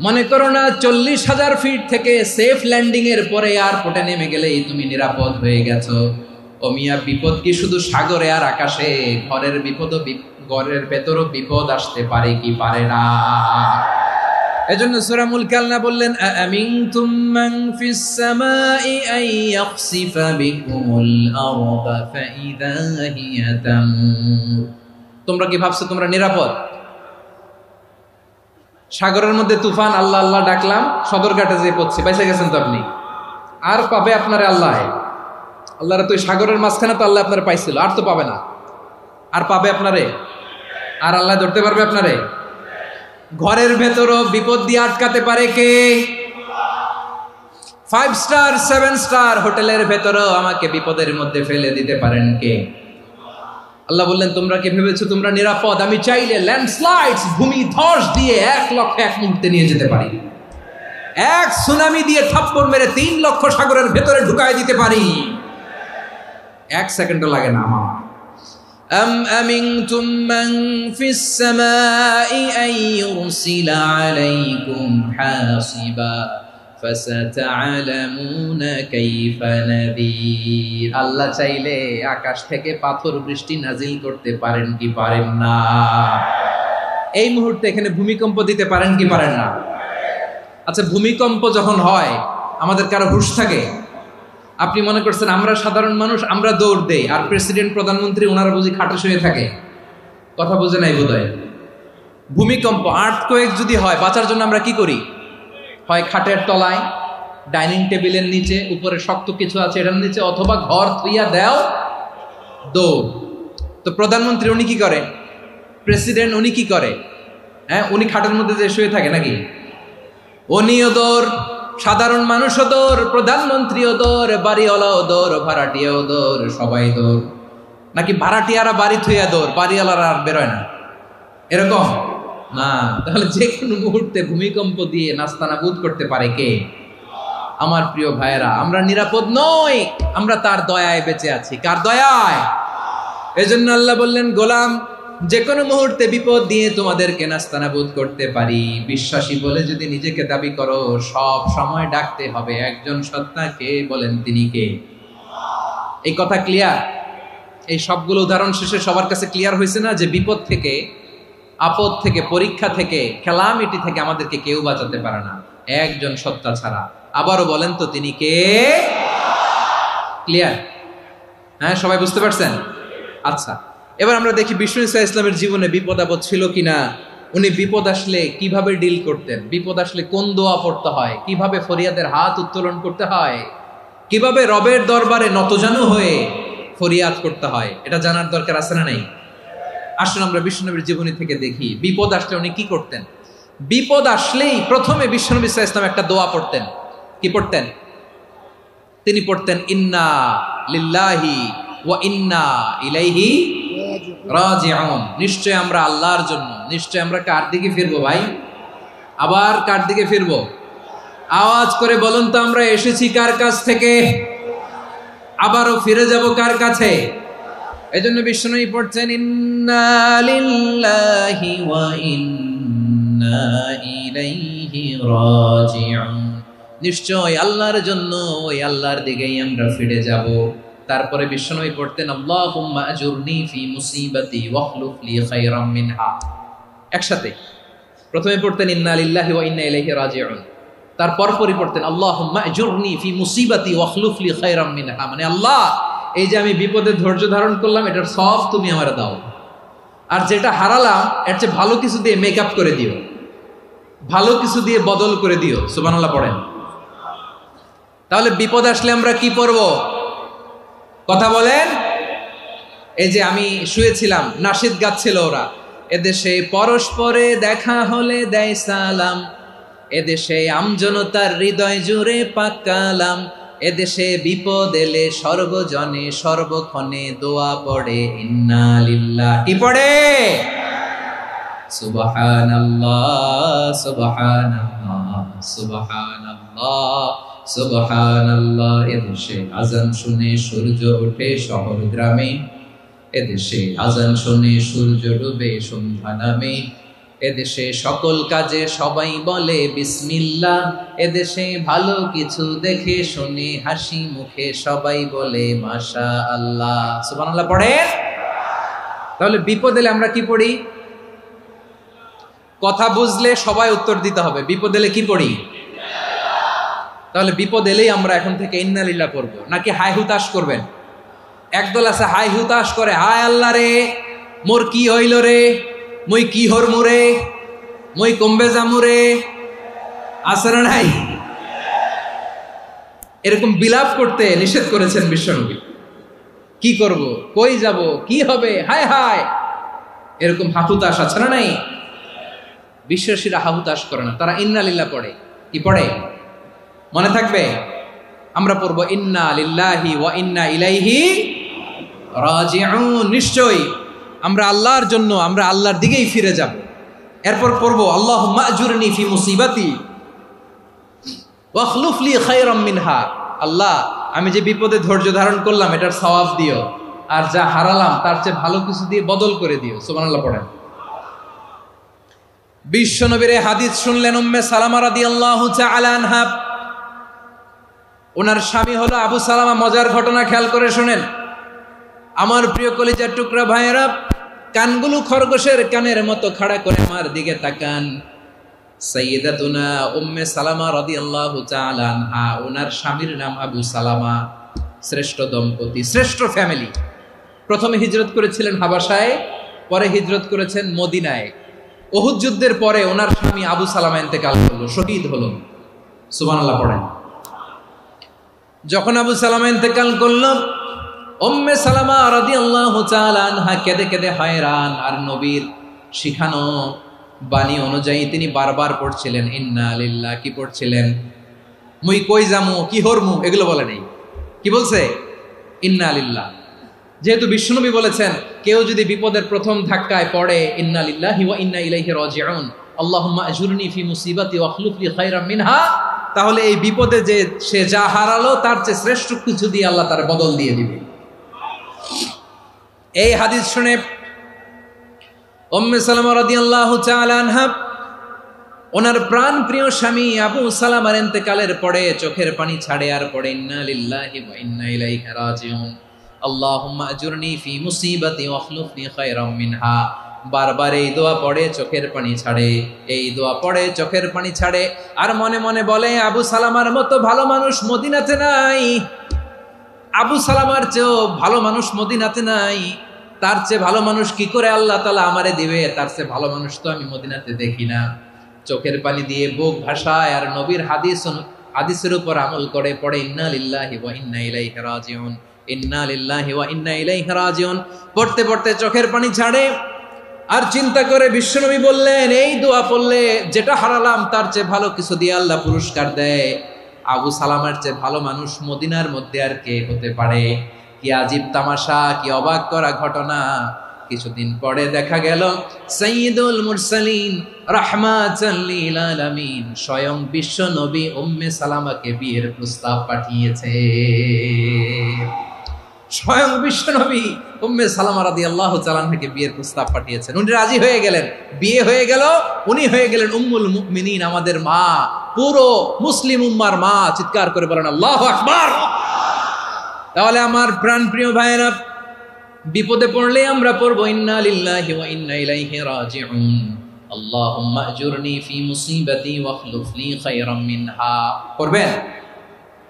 A: মনে করো না 40,000 ফিট থেকে সেফ ল্যান্ডিং এর পরে এয়ারপোর্টে নেমে গেলেই তুমি নিরাপদ হয়ে গেছো। ও মিয়া, বিপদ কি শুধু সাগরে আর আকাশে? ঘরের বিপদও, ঘরের ভেতরও বিপদ আসতে পারে কি পারে না? এজন্য সূরা মুলক আল্লাহ বললেন, আমিনতুম মান ফিস সামাই আন ইয়াখসিফা বিকুমুল আরদা ফাইদা হিয়া তামুর। তোমরা কি ভাবছো তোমরা নিরাপদ? সাগরের মধ্যে তুফান, আল্লাহ আল্লাহ ডাকলাম, সদরঘাটে যেয়ে পড়ছে, বাইসে গেছেন তো আপনি। আর পাবে আপনারে আল্লাহ? আল্লাহর তো সাগরের মাঝখানে তো আল্লাহ আপনারে পাইছিল, আর তো পাবে না। আর পাবে আপনারে? আর আল্লাহ ধরতে পারবে আপনারে? ঘরের ভেতরও বিপদ দিয়ে আটকাতে পারে কে? 5 স্টার 7 স্টার হোটেলের ভেতরও আমাকে বিপদের মধ্যে ফেলে দিতে পারেন কে? আল্লাহ বললেন, তোমরা কি ভেবেছো তোমরা নিরাপদ? আমি চাইলে ল্যান্ডস্লাইডস, ভূমি ধস দিয়ে 1 লক্ষ 1 মুহূর্তে নিয়ে যেতে পারি। 1 সুনামি দিয়ে থাপ্পড় মেরে 3 লক্ষ সাগরের ভেতরে ঢুকায় দিতে পারি। 1 সেকেন্ডও লাগে না আমার। أم أمنتم من في السماء أن يرسل عليكم حاصبا فستعلمون كيف نذير। আল্লাহ চাইলে আকাশ থেকে পাথর বৃষ্টি নাজিল করতে পারেন কি পারেন না? এই মুহূর্তে এখানে ভূমিকম্প দিতে পারেন কি পারেন না? আচ্ছা, ভূমিকম্প যখন হয় আমাদের কারো হুঁশ থাকে? আপনি মনে করছেন আমরা সাধারণ মানুষ, আমরা দৌড় দেই, আর প্রেসিডেন্ট প্রধানমন্ত্রী ওনারা বুঝি খাটে শুয়ে থাকে? কথা বুঝে নাই বোধহয়। ভূমিকম্প, আর্থকোয়েক যদি হয়, বাঁচার জন্য আমরা কি করি? হয় খাটের তলায়, ডাইনিং টেবিলের নিচে, উপরে শক্ত কিছু আছে এটার নিচে, অথবা ঘর থুইয়া দেও দৌড়। তো প্রধানমন্ত্রী উনি কি করে, প্রেসিডেন্ট উনি কি করে? হ্যাঁ, উনি খাটের মধ্যে যে শুয়ে থাকে নাকি? উনিও দৌড়, সাধারণ মানুষও দৌড়, প্রধানমন্ত্রীও দৌড়, বাড়িওয়ালাও দৌড়, ভাড়াটিয়াও দৌড়, সবাই দৌড়। নাকি ভাড়াটিয়ারা বাড়ি থুইয়া দৌড়, বাড়িওয়ালারা আর বেরোয় না, এরকম না। তাহলে যে কোনো মুহূর্তে ভূমিকম্প দিয়ে নাস্তানাবুদ করতে পারে কে? আমার প্রিয় ভাইয়েরা, আমরা নিরাপদ নই, আমরা তার দয়ায় বেঁচে আছি। কার দয়ায়? এজন্য আল্লাহ বললেন, গোলাম যে কোনো মুহূর্তে বিপদ দিয়ে তোমাদেরকে নাস্তানাবুদ করতে পারি। বিশ্বাসী বলে যদি নিজেকে দাবি করো, সব সময় ডাকতে হবে একজন সত্তাকে। বলেন তিনি কে? এই কথা ক্লিয়ার? এই সবগুলো উদাহরণ শেষে সবার কাছে ক্লিয়ার হয়েছে না যে বিপদ থেকে, আপদ থেকে, পরীক্ষা থেকে, ক্যালামিটি থেকে আমাদেরকে কেউ বাঁচাতে পারে না একজন সত্তা ছাড়া। আবারও বলেন তো তিনি কে? ক্লিয়ার? হ্যাঁ, সবাই বুঝতে পারছেন? আচ্ছা, এবার আমরা দেখি বিষ্ণু ইসা ইসলামের জীবনে বিপদ আপদ ছিল কিনা। উনি বিপদ আসলে কিভাবে ডিল করতেন, বিপদ আসলে কোন দোয়া পড়তে হয়, কিভাবে ফরিয়াদের হাত উত্তোলন করতে হয়, কিভাবে রবের দরবারে নতজানু হয়ে ফরিয়াদ করতে হয়, এটা জানার দরকার আছে না নাই? আসুন আমরা বিষ্ণুনবীর জীবনী থেকে দেখি বিপদ আসলে উনি কি করতেন। বিপদ আসলেই প্রথমে বিষ্ণুনবী সাল্লাল্লাহু আলাইহি ওয়াসাল্লাম একটা দোয়া পড়তেন। কি পড়তেন? তিনি পড়তেন ইন্না লিল্লাহি ওয়া ইন্না ইলাইহি রাজিউন। নিশ্চয় আমরা আল্লাহর জন্য, নিশ্চয় আমরা কার দিকে ফিরবো ভাই? আবার কার দিকে ফিরবো? আওয়াজ করে বলুন তো, আমরা এসেছি কার কাছ থেকে, আবারও ফিরে যাব কার কাছে? এজন্য বিষ্ণুই পড়ছেন ইন্না লিল্লাহি ওয়া ইন্না ইলাইহি রাজিউন। নিশ্চয় আল্লাহর জন্য, ওই আল্লাহর দিকেই আমরা ফিরে যাব। তারপরে বিষ্ণুই পড়তেন আল্লাহুম্মা আজুরনি ফি মুসিবাতি ওয়াখলুফ লি খায়রাম মিনহা। একসাথে প্রথমে পড়তেন ইন্না লিল্লাহি ওয়া ইন্না ইলাইহি রাজিউন, তারপর পড়তেন আল্লাহুম্মা আজুরনি ফি মুসিবাতি ওয়াখলুফ লি খায়রাম মিনহা। মানে আল্লাহ, এই যে আমি বিপদে ধৈর্য ধারণ করলাম, এটার সব তুমি আমারে দাও, আর যেটা হারালাম এর চেয়ে ভালো কিছু দিয়ে মেকআপ করে দিও, ভালো কিছু দিয়ে বদল করে দিও। সুবহানাল্লাহ পড়েন। তাহলে বিপদ আসলে আমরা কি পড়ব? কথা বলেন। এই যে আমি শুয়েছিলাম, নাশিদ গাচ্ছিল ওরা, এদেশে পরস্পরে দেখা হলে দেয় সালাম, এদেশে আমজনতার হৃদয় জুড়ে পাকালাম, এদেশে বিপদ এলে সর্বজনে সর্বক্ষণে দোয়া পড়ে ইন্না লিল্লাহ। কি পড়ে? সুবহানাল্লাহ সুবহানাল্লাহ সুবহানাল্লাহ সুবহানাল্লাহ। এদেশে আজান শুনে সূর্য ওঠে শহর গ্রামে, এদেশে আজান শুনে সূর্য ডুবে সন্ধ্যা নামে, এদেশে সকল কাজে সবাই বলে বিসমিল্লাহ, এদেশে ভালো কিছু দেখে শুনে হাসি মুখে সবাই বলে মাশাআল্লাহ। সুবহানাল্লাহ পড়েন। তাহলে বিপদ এলে আমরা কি পড়ি? কথা বুঝলে সবাই উত্তর দিতে হবে, বিপদ এলে কি পড়ি? তাহলে বিপদ এলেই আমরা এখন থেকে ইন্না লিল্লাহ পড়বো, নাকি হাই হুতাশ করবেন? একদল আছে হাই হুতাশ করে, হায় আল্লাহ রে মোর কি হইল রে, মই কি হর মুরে, মই কমবে জামুরে, আছে না নাই? এরকম বিলাপ করতে নিষেধ করেছেন বিশ্বনবী। কি করব, কই যাব, কি হবে, হায় হায়, এরকম হাহুতাশ আছে না নাই? বিশ্বাসীরা হাহুতাশ করে না, তারা ইন্না লিল্লাহ পড়ে। কি পড়ে মনে থাকবে? আমরা পড়বো ইন্না লিল্লাহি ওয়া ইন্না ইলাইহি রাজিউন। নিশ্চয়ই আমরা আল্লাহর জন্য, আমরা আল্লাহর দিকেই ফিরে যাব। এরপর পড়বো আল্লাহুম্মা আজুরনি ফি মুসিবাতি ওয়াখলুফ লি খায়রাম মিনহা। আল্লাহ, আমি যে বিপদে ধৈর্য ধারণ করলাম এটার সওয়াব দিও, আর যা হারালাম তার চেয়ে ভালো কিছু দিয়ে বদল করে দিও। সুবহানাল্লাহ পড়েন। বিশ্বনবীর হাদিস শুনলেন উম্মে সালামা রাদিয়াল্লাহু তাআলা আনহা। ওনার স্বামী হলো আবু সালামা। মজার ঘটনা খেয়াল করে শুনেন আমার প্রিয় কলিজার টুকরা ভাইয়েরা। কানগুলো খরগোশের কানের মতো খাড়া করে আমার দিকে তাকান। সাইয়্যিদাতুনা উম্মে সালামা রাদিয়াল্লাহু তাআলা আনহা, ওনার স্বামীর নাম আবু সালামা। শ্রেষ্ঠ দম্পতি, শ্রেষ্ঠ ফ্যামিলি। প্রথমে হিজরত করেছিলেন হাবাসায়, পরে হিজরত করেছেন মদিনায়। উহুদ যুদ্ধের পরে ওনার স্বামী আবু সালামা ইন্তেকাল করলো, শহীদ হলো। সুবহানাল্লাহ পড়েন। যখন আবু সালামা ইন্তেকাল করল, উম্মে সালামা রাদিয়াল্লাহু তাআলা আনহা কেঁদে কেঁদে হয়রান। আর নবীর শিখানো বাণী অনুযায়ী তিনি বারবার পড়ছিলেন ইন্না লিল্লাহ। কি পড়ছিলেন? মুই কই যামু, কি হরমু, এগুলো বলে নেই। কি বলছে? ইন্না লিল্লাহ। যেহেতু বিশ্বনবী বলেছেন কেউ যদি বিপদের প্রথম ধাক্কায় পড়ে ইন্না লিল্লাহি ওয়া ইন্না ইলাইহি রাজিউন, আল্লাহুম্মা আজুরনি ফি মুসিবাতি ওয়া আখলুফ লি খায়রাম মিনহা, তাহলে এই বিপদে যে সে যা হারালো তার চেয়ে শ্রেষ্ঠ কিছু দিয়ে আল্লাহ তার বদল দিয়ে দিবে। এই হাদিস শুনে উম্মে সালামা রাদিয়াল্লাহু তাআলা আনহা ওনার প্রাণ প্রিয় স্বামী আবু সালামার ইন্তেকালের পরে চোখের পানি ছাড়ে আর পড়ে ইন্না লিল্লাহি ওয়া ইন্না ইলাইহি রাজিউন, আল্লাহুম্মা আজুরনি ফি মুসিবাতি ওয়া আখলুফনি খায়রাম মিনহা। বারবার এই দোয়া পড়ে চোখের পানি ছাড়ে, এই দোয়া পড়ে চোখের পানি ছাড়ে, আর মনে মনে বলে আবু সালামার মতো ভালো মানুষ মদিনাতে নাই, আবু সালামার চেয়েও ভালো মানুষ মদিনাতে নাই, তার চেয়ে ভালো মানুষ কি করে আল্লাহ তাআলা আমারে দিবে, তার চেয়ে ভালো মানুষ তো আমি মদিনাতে দেখি না। চোখের পানি দিয়ে বুক ভাসায় আর নবীর হাদিসের উপর আমল করে পড়ে ইন্না লিল্লাহি ওয়া ইন্না ইলাইহি রাজিউন, ইন্না লিল্লাহি ওয়া ইন্না ইলাইহি রাজিউন। পড়তে পড়তে চোখের পানি ছাড়ে আর চিন্তা করে বিশ্বনবী বললেন এই দোয়া পড়লে যেটা হারালাম তার চেয়ে ভালো কিছু দিয়ে আল্লাহ পুরস্কার দেয়। আবু সালামার চেয়ে ভালো মানুষ মদিনার মধ্যে আর কে হতে পারে? কি আজীব তামাশা, কি অবাক করা ঘটনা। কিছুদিন পরে দেখা গেল সাইয়্যিদুল মুরসালিন রাহমাতাল লিল আলামিন স্বয়ং বিশ্ব নবী উম্মে সালামাকে বিয়ের প্রস্তাব পাঠিয়েছে। স্বয়ং বিশ্ব নবী উম্মে সালামা রাদিয়াল্লাহু তাআলা আনহাকে বিয়ের প্রস্তাব পাঠিয়েছেন। উনি রাজি হয়ে গেলেন, বিয়ে হয়ে গেল, উনি হয়ে গেলেন উম্মুল মুমিনিন, আমাদের মা, পুরো মুসলিম উম্মার মা। চিৎকার করে বলেন আল্লাহু আকবার। তাহলে আমার প্রাণ প্রিয় ভাইরা, বিপদে পড়লে আমরা পড়বো ইন্না লিল্লাহি ওয়া ইন্না ইলাইহি রাজিউন, আল্লাহুম্মা আজুরনি ফি মুসিবাতি ওয়া আখলুফ লি খায়রাম মিনহা। পড়বেন?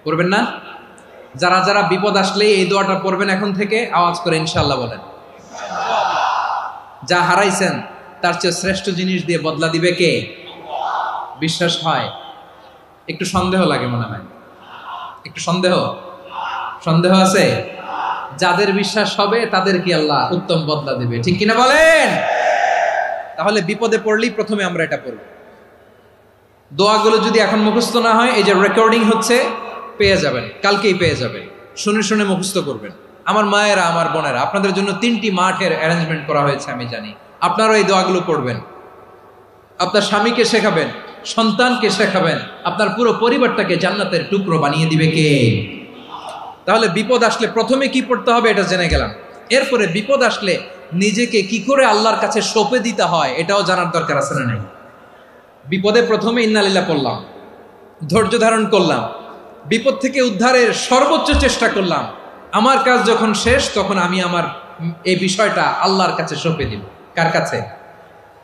A: পড়বেন না? যারা যারা বিপদ আসলে এই দোয়াটা পড়বেন এখন থেকে আওয়াজ করে ইনশাআল্লাহ বলেন। যা হারাইছেন তার চেয়ে শ্রেষ্ঠ জিনিস দিয়ে বদলা দিবে কে? বিশ্বাস হয়? একটু সন্দেহ লাগে মনে হয়, একটু সন্দেহ আছে? যাদের বিশ্বাস হবে তাদের কি আল্লাহ উত্তম বদলা দিবে, ঠিক কিনা বলেন? তাহলে বিপদে পড়লেই প্রথমে আমরা এটা পড়ব। দোয়াগুলো যদি এখন মুখস্থ না হয়, এই যে রেকর্ডিং হচ্ছে পেয়ে যাবেন, কালকেই পেয়ে যাবেন, শুনে শুনে মুখস্থ করবেন। আমার মায়েরা, আমার বোনেরা, আপনাদের জন্য 3টি মাঠের অ্যারেঞ্জমেন্ট করা হয়েছে, আমি জানি। আপনারা এই দোয়াগুলো পড়বেন, আপনার স্বামীকে শেখাবেন, সন্তানকে শেখাবেন, আপনার পুরো পরিবারটাকে জান্নাতের টুকরো বানিয়ে দিবে কে? তাহলে বিপদ আসলে প্রথমে কি পড়তে হবে এটা জেনে গেলাম। এরপরে বিপদ আসলে নিজেকে কি করে আল্লাহর কাছে সঁপে দিতে হয় এটাও জানার দরকার আছে না নাই? বিপদে প্রথমে ইন্না লিল্লাহ পড়লাম, ধৈর্য ধারণ করলাম, বিপদ থেকে উদ্ধারের সর্বোচ্চ চেষ্টা করলাম। আমার কাজ যখন শেষ তখন আমি আমার এই বিষয়টা আল্লাহর কাছে সঁপে দিব। কার কাছে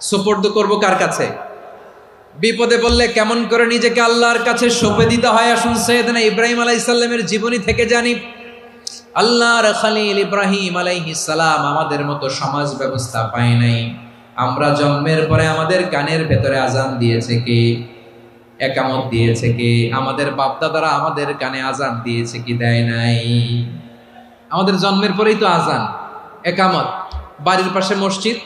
A: সুপর্দ করব? কার কাছে? বিপদে বললে কেমন করে নিজেকে আল্লাহর কাছে সঁপে দিতে হয় আসুন সাইয়েদনা ইব্রাহিম আলাইহিস সালামের জীবনী থেকে জানি। আল্লাহর খলিল ইব্রাহিম আলাইহিস সালাম আমাদের মতো সমাজ ব্যবস্থা পায় নাই। আমরা জন্মের পরে আমাদের কানের ভেতরে আজান দিয়েছে কে? একামত দিয়েছে কে? আমাদের বাপদাদারা আমাদের কানে আজান দিয়েছে কি? দেয় নাই। আমাদের জন্মের পরেই তো আজান, একামত, বাড়ির পাশে মসজিদ,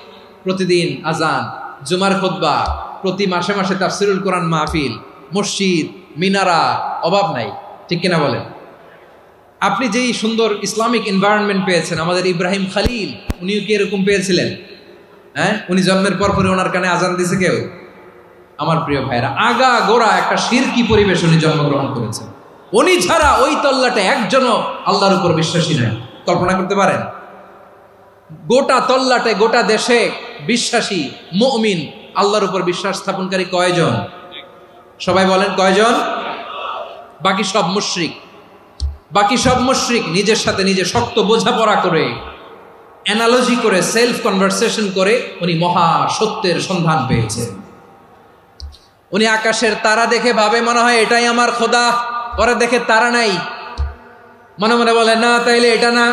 A: প্রতিদিন আজান, জুমার খুতবা, প্রতি মাসে মাসে তাফসিরুল কোরআন মাহফিল, মসজিদ, মিনারা, অভাব নাই, ঠিক কিনা বলেন? আপনি যেই সুন্দর ইসলামিক এনভায়রনমেন্ট পেয়েছেন, আমাদের ইব্রাহিম খলিল উনিও কি এরকম পেয়েছিলেন? হ্যাঁ, উনি জন্মের পর পরে ওনার কানে আজান দিয়েছে কেউ? আমার প্রিয় ভাইরা, আগা গোড়া একটা শিরকি পরিবেশ উনি জন্মগ্রহণ করেছেন। উনি ছাড়া ওই তল্লাটে একজনও আল্লাহর উপর বিশ্বাসী নাই। কল্পনা করতে পারেন? গোটা তল্লাটে, গোটা দেশে বিশ্বাসী মুমিন, আল্লাহর উপর বিশ্বাস স্থাপনকারী কয়জন? সবাই বলেন কয়জন? বাকি সব মুশরিক। বাকি সব মুশরিক নিজের সাথে নিজে শক্ত বোঝাপড়া করে, অ্যানালজি করে, সেলফ কনভারসেশন করে উনি মহা সত্যের সন্ধান পেয়েছেন। উনি আকাশের তারা দেখে ভাবে মনে হয় এটাই আমার খোদা, পরে দেখে তারা নাই, মনে মনে বলে না তাইলে এটা না।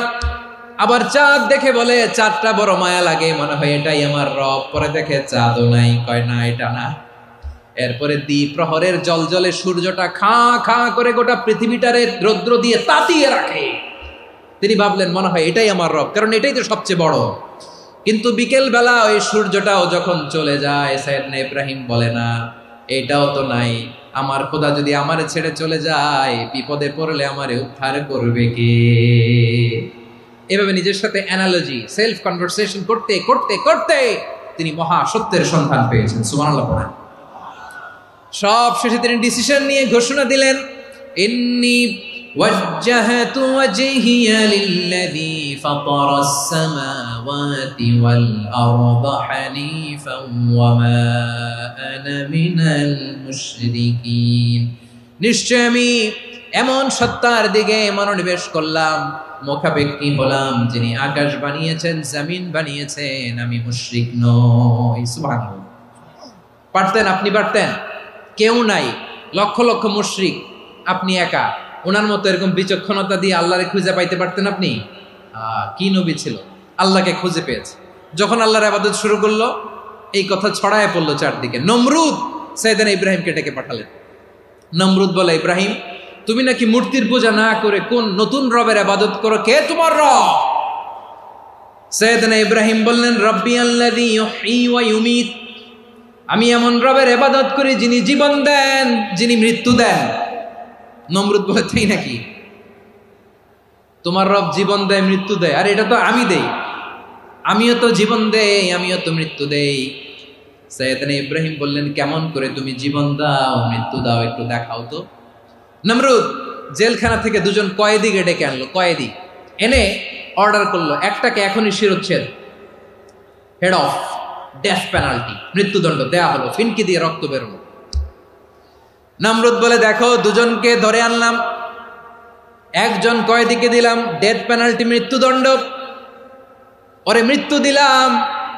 A: আবার চাঁদ দেখে বলে চাঁদটা বড় মায়া লাগে, মনে হয় এটাই আমার রব, পরে দেখে চাঁদও নাই, কয় না এটা না। এরপরে দ্বিপ্রহরের জলজলে সূর্যটা খা খা করে গোটা পৃথিবীটারে রৌদ্র দিয়ে তাতিয়ে রাখে। তিনি ভাবলেন মনে হয় এটাই আমার রব, কারণ এটাই তো সবচেয়ে বড়। কিন্তু বিকেল বেলা ওই সূর্যটাও যখন চলে যায়, সাইয়েদনা ইব্রাহিম বলে না এটাও তো নাই, আমার খোদা যদি আমারে ছেড়ে চলে যায়, বিপদে পড়লে আমারে উদ্ধার করবে কে? এভাবে নিজের সাথে অ্যানালজি, সেলফ কনভারসেশন করতে করতে করতে তিনি মহা সত্যের সন্ধান পেয়েছেন। সুবহানাল্লাহ পড়েন। সব শেষে তিনি ডিসিশন নিয়ে ঘোষণা দিলেন, ইন্নী ওয়াজ্জাহতু ওয়াজহিয়া লিল্লাযী ফাতারাস সামাওয়াতি ওয়াল আরদা হানিফান ওয়া মা আনা মিনাল মুশরিকিন। নিশ্চয় আমি এমন সত্তার দিকে মনোনিবেশ করলাম, মুখাপেক্ষী হলাম, যিনি আকাশ বানিয়েছেন, জমিন বানিয়েছেন, আমি মুশরিক নই। সুবহানাল্লাহ। পারতেন, আপনি পারতেন? কেউ নাই, লক্ষ লক্ষ মুশরিক, আপনি একা। ওনার মতো এরকম বিচক্ষণতা দিয়ে আল্লাহরে খুঁজে পাইতে পারতেন আপনি? কি নবী ছিল, আল্লাহকে খুঁজে পেয়েছে। যখন আল্লাহর ইবাদত শুরু করলো, এই কথা ছড়ায় পড়লো চারদিকে। নমরুদ সাইয়েদনা ইব্রাহিমকে ডেকে পাঠালেন। নমরুদ বলে, ইব্রাহিম তুমি নাকি মূর্তির পূজা না করে কোন নতুন রবের ইবাদত করো, কে তোমার রব? সাইয়েদনা ইব্রাহিম বললেন, রব্বি আল্লাযী ইউহয়ী ওয়া ইউমীত, আমি এমন রবের ইবাদত করি যিনি জীবন দেন, যিনি মৃত্যু দেন। নমরুদ বলে, তাই নাকি? তোমার রব জীবন দেয়, মৃত্যু দেয়? আর এটা তো আমি দেই, আমিও তো জীবন দেই, আমিও তো মৃত্যু দেই। সাইয়েদনা ইব্রাহিম বললেন, কেমন করে তুমি জীবন দাও, মৃত্যু দাও, একটু দেখাও তো। নমরুদ জেলখানা থেকে দুজন কয়েদিকে ডেকে আনলো। কয়েদি এনে অর্ডার করলো, একটাকে এখনই শিরোচ্ছেদ, হেড অফ, ডেথ পেনাল্টি, মৃত্যুদণ্ড দেয়া হলো, ফিনকি দিয়ে রক্ত বেরোলো। নমরুদ বলে, দেখো দুজনকে ধরে আনলাম, একজন কয়েদিকে দিলাম ডেথ পেনাল্টি, মৃত্যুদণ্ড, ওরে মৃত্যু দিলাম।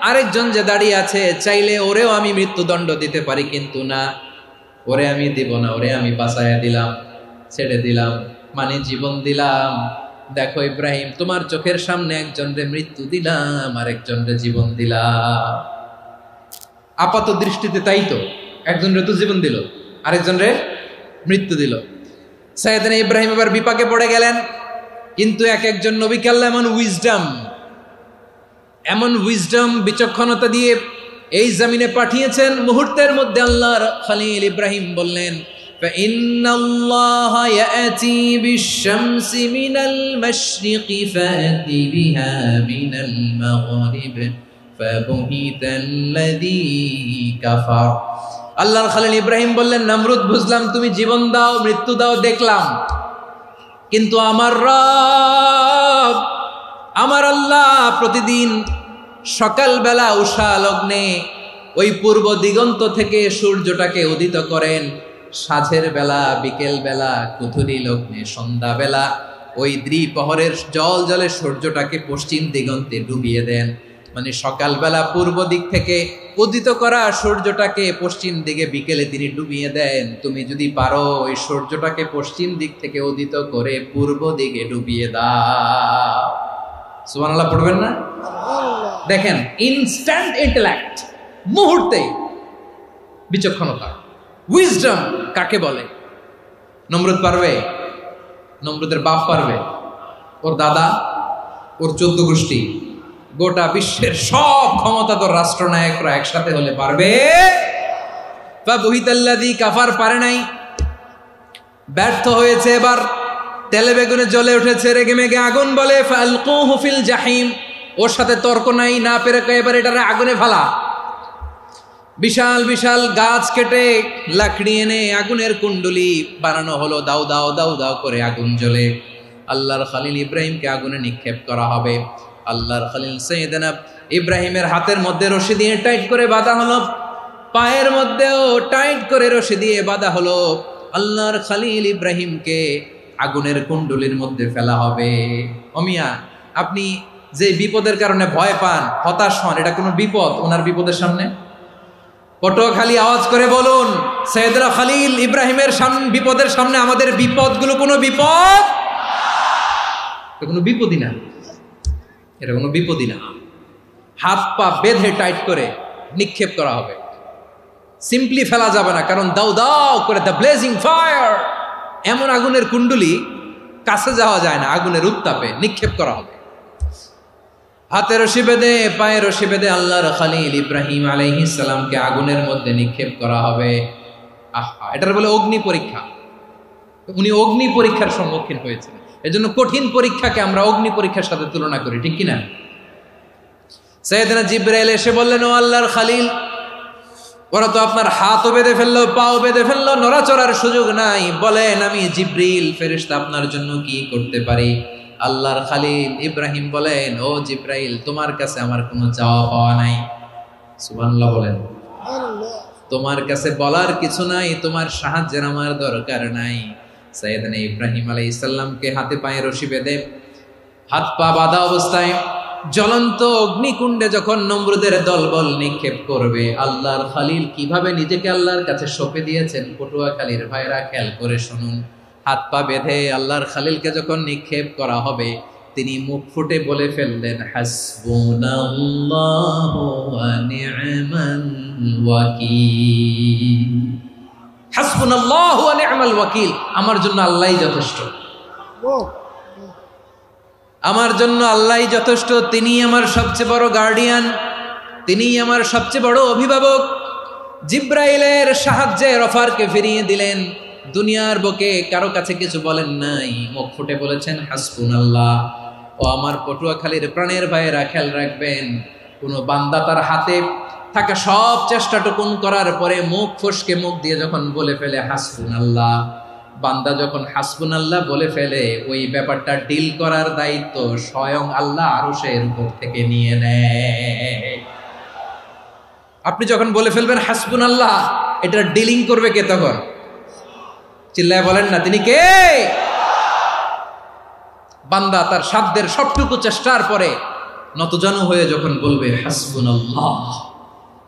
A: আরেকজন যে দাঁড়িয়ে আছে, চাইলে ওরেও আমি মৃত্যুদণ্ড দিতে পারি, কিন্তু না, ওরে আমি দিব না, ওরে আমি বাঁচাইয়া দিলাম, ছেড়ে দিলাম, মানে জীবন দিলাম। দেখো ইব্রাহিম, তোমার চোখের সামনে একজনরে মৃত্যু দিলাম, আরেকজনরে জীবন দিলাম। আপাত দৃষ্টিতে তাই তো, একজনরে তো জীবন দিল, আরেকজনরে মৃত্যু দিল। সাইয়েদনা ইব্রাহিম এবার বিপাকে পড়ে গেলেন। কিন্তু এক একজন নবীকে আল্লাহ এমন উইজডম বিচক্ষণতা দিয়ে এই জমিনে পাঠিয়েছেন, মুহূর্তের মধ্যে আল্লাহর খলিল ইব্রাহিম বললেন, ফাইন্নাল্লাহা ইয়াতি বিশ-শামসি মিনাল মাশরিকি ফাতি বিহা মিনাল মাগরিব ফাবুহিতাল্লাযী কাফার। আল্লাহর খলিল ইব্রাহিম বললেন, নমরুদ বুঝলাম তুমি জীবন দাও, মৃত্যু দাও, দেখলাম, কিন্তু আমার রব, আমার আল্লাহ প্রতিদিন সকালবেলা উষা লগ্নে ওই পূর্ব দিগন্ত থেকে সূর্যটাকে উদিত করেন, সাঁঝের বেলা, বিকেল বেলা, কুথুরি লগ্নে, সন্ধ্যা বেলা ওই দ্বিপ্রহরের জল জলে সূর্যটাকে পশ্চিম দিগন্তে ডুবিয়ে দেন। মানে সকালবেলা পূর্ব দিক থেকে উদিত করা সূর্যটাকে পশ্চিম দিকে বিকেলে তিনি ডুবিয়ে দেন। তুমি যদি পারো ওই সূর্যটাকে পশ্চিম দিক থেকে উদিত করে পূর্ব দিকে ডুবিয়ে দাও। সুবহানাল্লাহ পড়বেন না? দেখেন, ইনস্ট্যান্ট ইন্টেলেক্ট, মুহূর্তে বিচক্ষণতা, উইজডম কাকে বলে? নমরুদ পারবে? নমরুদের বাপ পারবে? ওর দাদা, ওর 14 গোষ্ঠী, গোটা বিশ্বের সব ক্ষমতাধর রাষ্ট্রনায়করা একসাথে হলে পারবে? ফাবুহিতাল্লাযী কাফার পারে নাই, ব্যর্থ হয়েছে। এবার তেলে বেগুনে জ্বলে উঠেছে, রেগে মেগে আগুন বলে, ফালকুহু ফিল জাহিম। ওর সাথে তর্ক নাই, না পেরে এবার এটারে আগুনে ফেলা। বিশাল বিশাল গাছ কেটে লাকড়ি এনে আগুনের কুণ্ডলি বানানো হলো, দাও দাও দাও দাও করে আগুন জ্বলে। আল্লাহর খলিল ইব্রাহিমকে আগুনে নিক্ষেপ করা হবে। আল্লাহর খলিল সাইয়েদনা ইব্রাহিমের হাতের মধ্যে রশি দিয়ে টাইট করে বাঁধা হলো, পায়ের মধ্যেও টাইট করে রশি দিয়ে বাঁধা হলো। আল্লাহর খলিল ইব্রাহিমকে আগুনের কুণ্ডলির মধ্যে ফেলা হবে। অমিয়া, আপনি যে বিপদের কারণে ভয় পান, হতাশ হন, এটা কোনো বিপদ ওনার বিপদের সামনে? পটুয়াখালী আওয়াজ করে বলুন, সাইয়েদনা খলিল ইব্রাহিমের বিপদের সামনে আমাদের বিপদগুলো কোনো বিপদ? এটা কোনো বিপদই না, এটা কোনো বিপদই না। হাত পা বেঁধে টাইট করে নিক্ষেপ করা হবে। সিম্পলি ফেলা যাবে না, কারণ দাও দাও করে দ্য ব্লেজিং ফায়ার, এমন আগুনের কুণ্ডুলি কাছে যাওয়া যায় না, আগুনের উত্তাপে নিক্ষেপ করা হবে। হাতে রশি বেঁধে পায়ে রশি বেঁধে আল্লাহর খলিল ইব্রাহিম আলাইহিস সালামকে আগুনের মধ্যে নিক্ষেপ করা হবে। আহা, এটার বলে অগ্নি পরীক্ষা। উনি অগ্নি পরীক্ষার সম্মুখীন হয়েছেন। এজন্য কঠিন পরীক্ষাকে আমরা অগ্নি পরীক্ষার সাথে তুলনা করি, ঠিক কিনা? সাইয়েদনা জিবরাইল এসে বললেন, ও আল্লাহর খলিল, ওরা তো আপনার হাতও বেঁধে ফেললো, পাও বেঁধে ফেললো, নড়াচড়ার সুযোগ নাই, বলেন আমি জিবরিল ফেরেশতা আপনার জন্য কি করতে পারি? আল্লাহর খলিল ইব্রাহিম বলেন, ও জিবরাইল, তোমার কাছে আমার কোনো চাওয়া পাওয়া নাই। সুবহানাল্লাহ বলেন। তোমার কাছে বলার কিছু নাই, তোমার সাহায্যের আমার দরকার নাই। সাইয়েদনা ইব্রাহিম আলাইহিস সালামকে হাতে পায়ে রশি বেঁধে হাত পা বাঁধা অবস্থায় জ্বলন্ত অগ্নিকুণ্ডে যখন নমরুদের দলবল নিক্ষেপ করবে, আল্লাহর খলিল কিভাবে নিজেকে আল্লাহর কাছে সঁপে দিয়েছেন পটুয়াখালীর ভাইরা খেয়াল করে শুনুন। হাত পা বেঁধে আল্লাহর খলিলকে যখন নিক্ষেপ করা হবে, তিনি মুখ ফুটে বলে ফেললেন, হাসবুনাল্লাহু ওয়া নি'মাল ওয়াকিল। হাসবুনাল্লাহু ওয়া নি'মাল ওয়াকিল, আমার জন্য আল্লাহই যথেষ্ট, আমার জন্য আল্লাহই যথেষ্ট। তিনি আমার সবচেয়ে বড় গার্ডিয়ান, তিনি আমার সবচেয়ে বড় অভিভাবক। জিব্রাইলের সাহায্যে অফারকে ফিরিয়ে দিলেন, দুনিয়ার বুকে কারো কাছে কিছু বলেন নাই, মুখ ফুটে বলেছেন হাসবুনাল্লাহ। ও আমার পটুয়াখালীর প্রাণের ভাইয়েরা খেয়াল রাখবেন, কোনো বান্দা তার হাতে থাকা সব চেষ্টাটুকুন করার পরে মুখ ফসকে মুখ দিয়ে যখন বলে ফেলে হাসবুনাল্লাহ, বান্দা যখন হাসবুনাল্লাহ বলে ফেলে, ওই ব্যাপারটা ডিল করার দায়িত্ব স্বয়ং আল্লাহ আরশের উপর থেকে নিয়ে নেয়। আপনি যখন বলে ফেলবেন হাসবুনাল্লাহ, এটা ডিলিং করবে কে তখন? চিল্লায় বলেন না, তিনি কে? বান্দা তার সাধ্যের সবটুকু চেষ্টার পরে নতজানু হয়ে যখন বলবে হাসবুনাল্লাহ,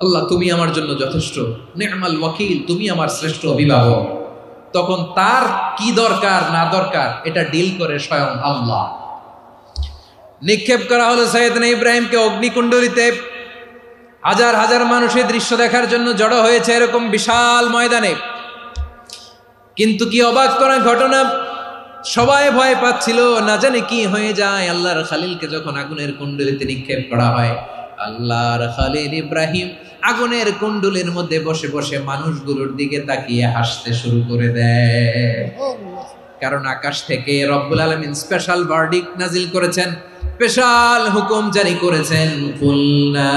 A: আল্লাহ তুমি আমার জন্য যথেষ্ট, নি'মাল ওয়াকিল, তুমি আমার শ্রেষ্ঠ অভিভাবক, তখন তার কি দরকার না দরকার এটা ডিল করে স্বয়ং আল্লাহ। নিক্ষেপ করা হলো সাইয়েদনা ইব্রাহিমকে অগ্নিকুণ্ডলিতে। হাজার হাজার মানুষের দৃশ্য দেখার জন্য জড়ো হয়েছে এরকম বিশাল ময়দানে। কিন্তু কি অবাক করা ঘটনা, সবাই ভয় পাচ্ছিল, না জানে কি হয়ে যায়। আল্লাহর খলিলকে যখন আগুনের কুণ্ডলিতে নিক্ষেপ করা হয়, আল্লাহর খলিল ইব্রাহিম আগুনের কুণ্ডলের মধ্যে বসে বসে মানুষগুলোর দিকে তাকিয়ে হাসতে শুরু করে দেয়। কারণ আকাশ থেকে রব্বুল আলামিন স্পেশাল ভার্ডিক্ট নাজিল করেছেন, স্পেশাল হুকুম জারি করেছেন, কুলনা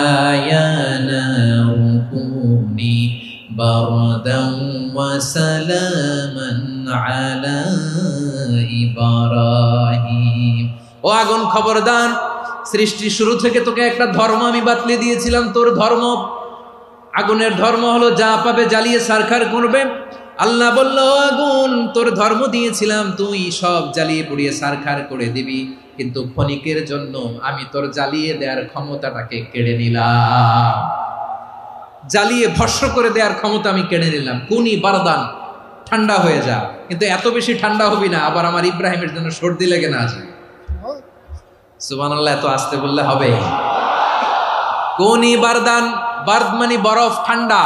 A: ইয়া নারু কুনি বারদান ওয়া সালামান আলা ইব্রাহিম। ও আগুন, খবরদার, সৃষ্টির শুরু থেকে তোকে একটা ধর্ম আমি বাতলে দিয়েছিলাম, তোর ধর্ম, আগুনের ধর্ম হলো যা পাবে জ্বালিয়ে সারখার করবে। আল্লাহ বলল, আগুন, তোর ধর্ম দিয়েছিলাম, তুই সব জ্বালিয়ে পুড়িয়ে সারখার করে দিবি, কিন্তু ক্ষণিকের জন্য আমি তোর জ্বালিয়ে দেওয়ার ক্ষমতাটাকে কেড়ে নিলাম, জ্বালিয়ে ভস্ম করে দেওয়ার ক্ষমতা আমি কেড়ে নিলাম। কুনি বারদান, ঠান্ডা হয়ে যা, কিন্তু এত বেশি ঠান্ডা হবি না আবার আমার ইব্রাহিমের জন্য সর্দি লেগে না আসে। সুবহানাল্লাহ, এত আসতে বললে হবে? কুনি বারদান, বার্দ মানে বরফ, ঠান্ডা,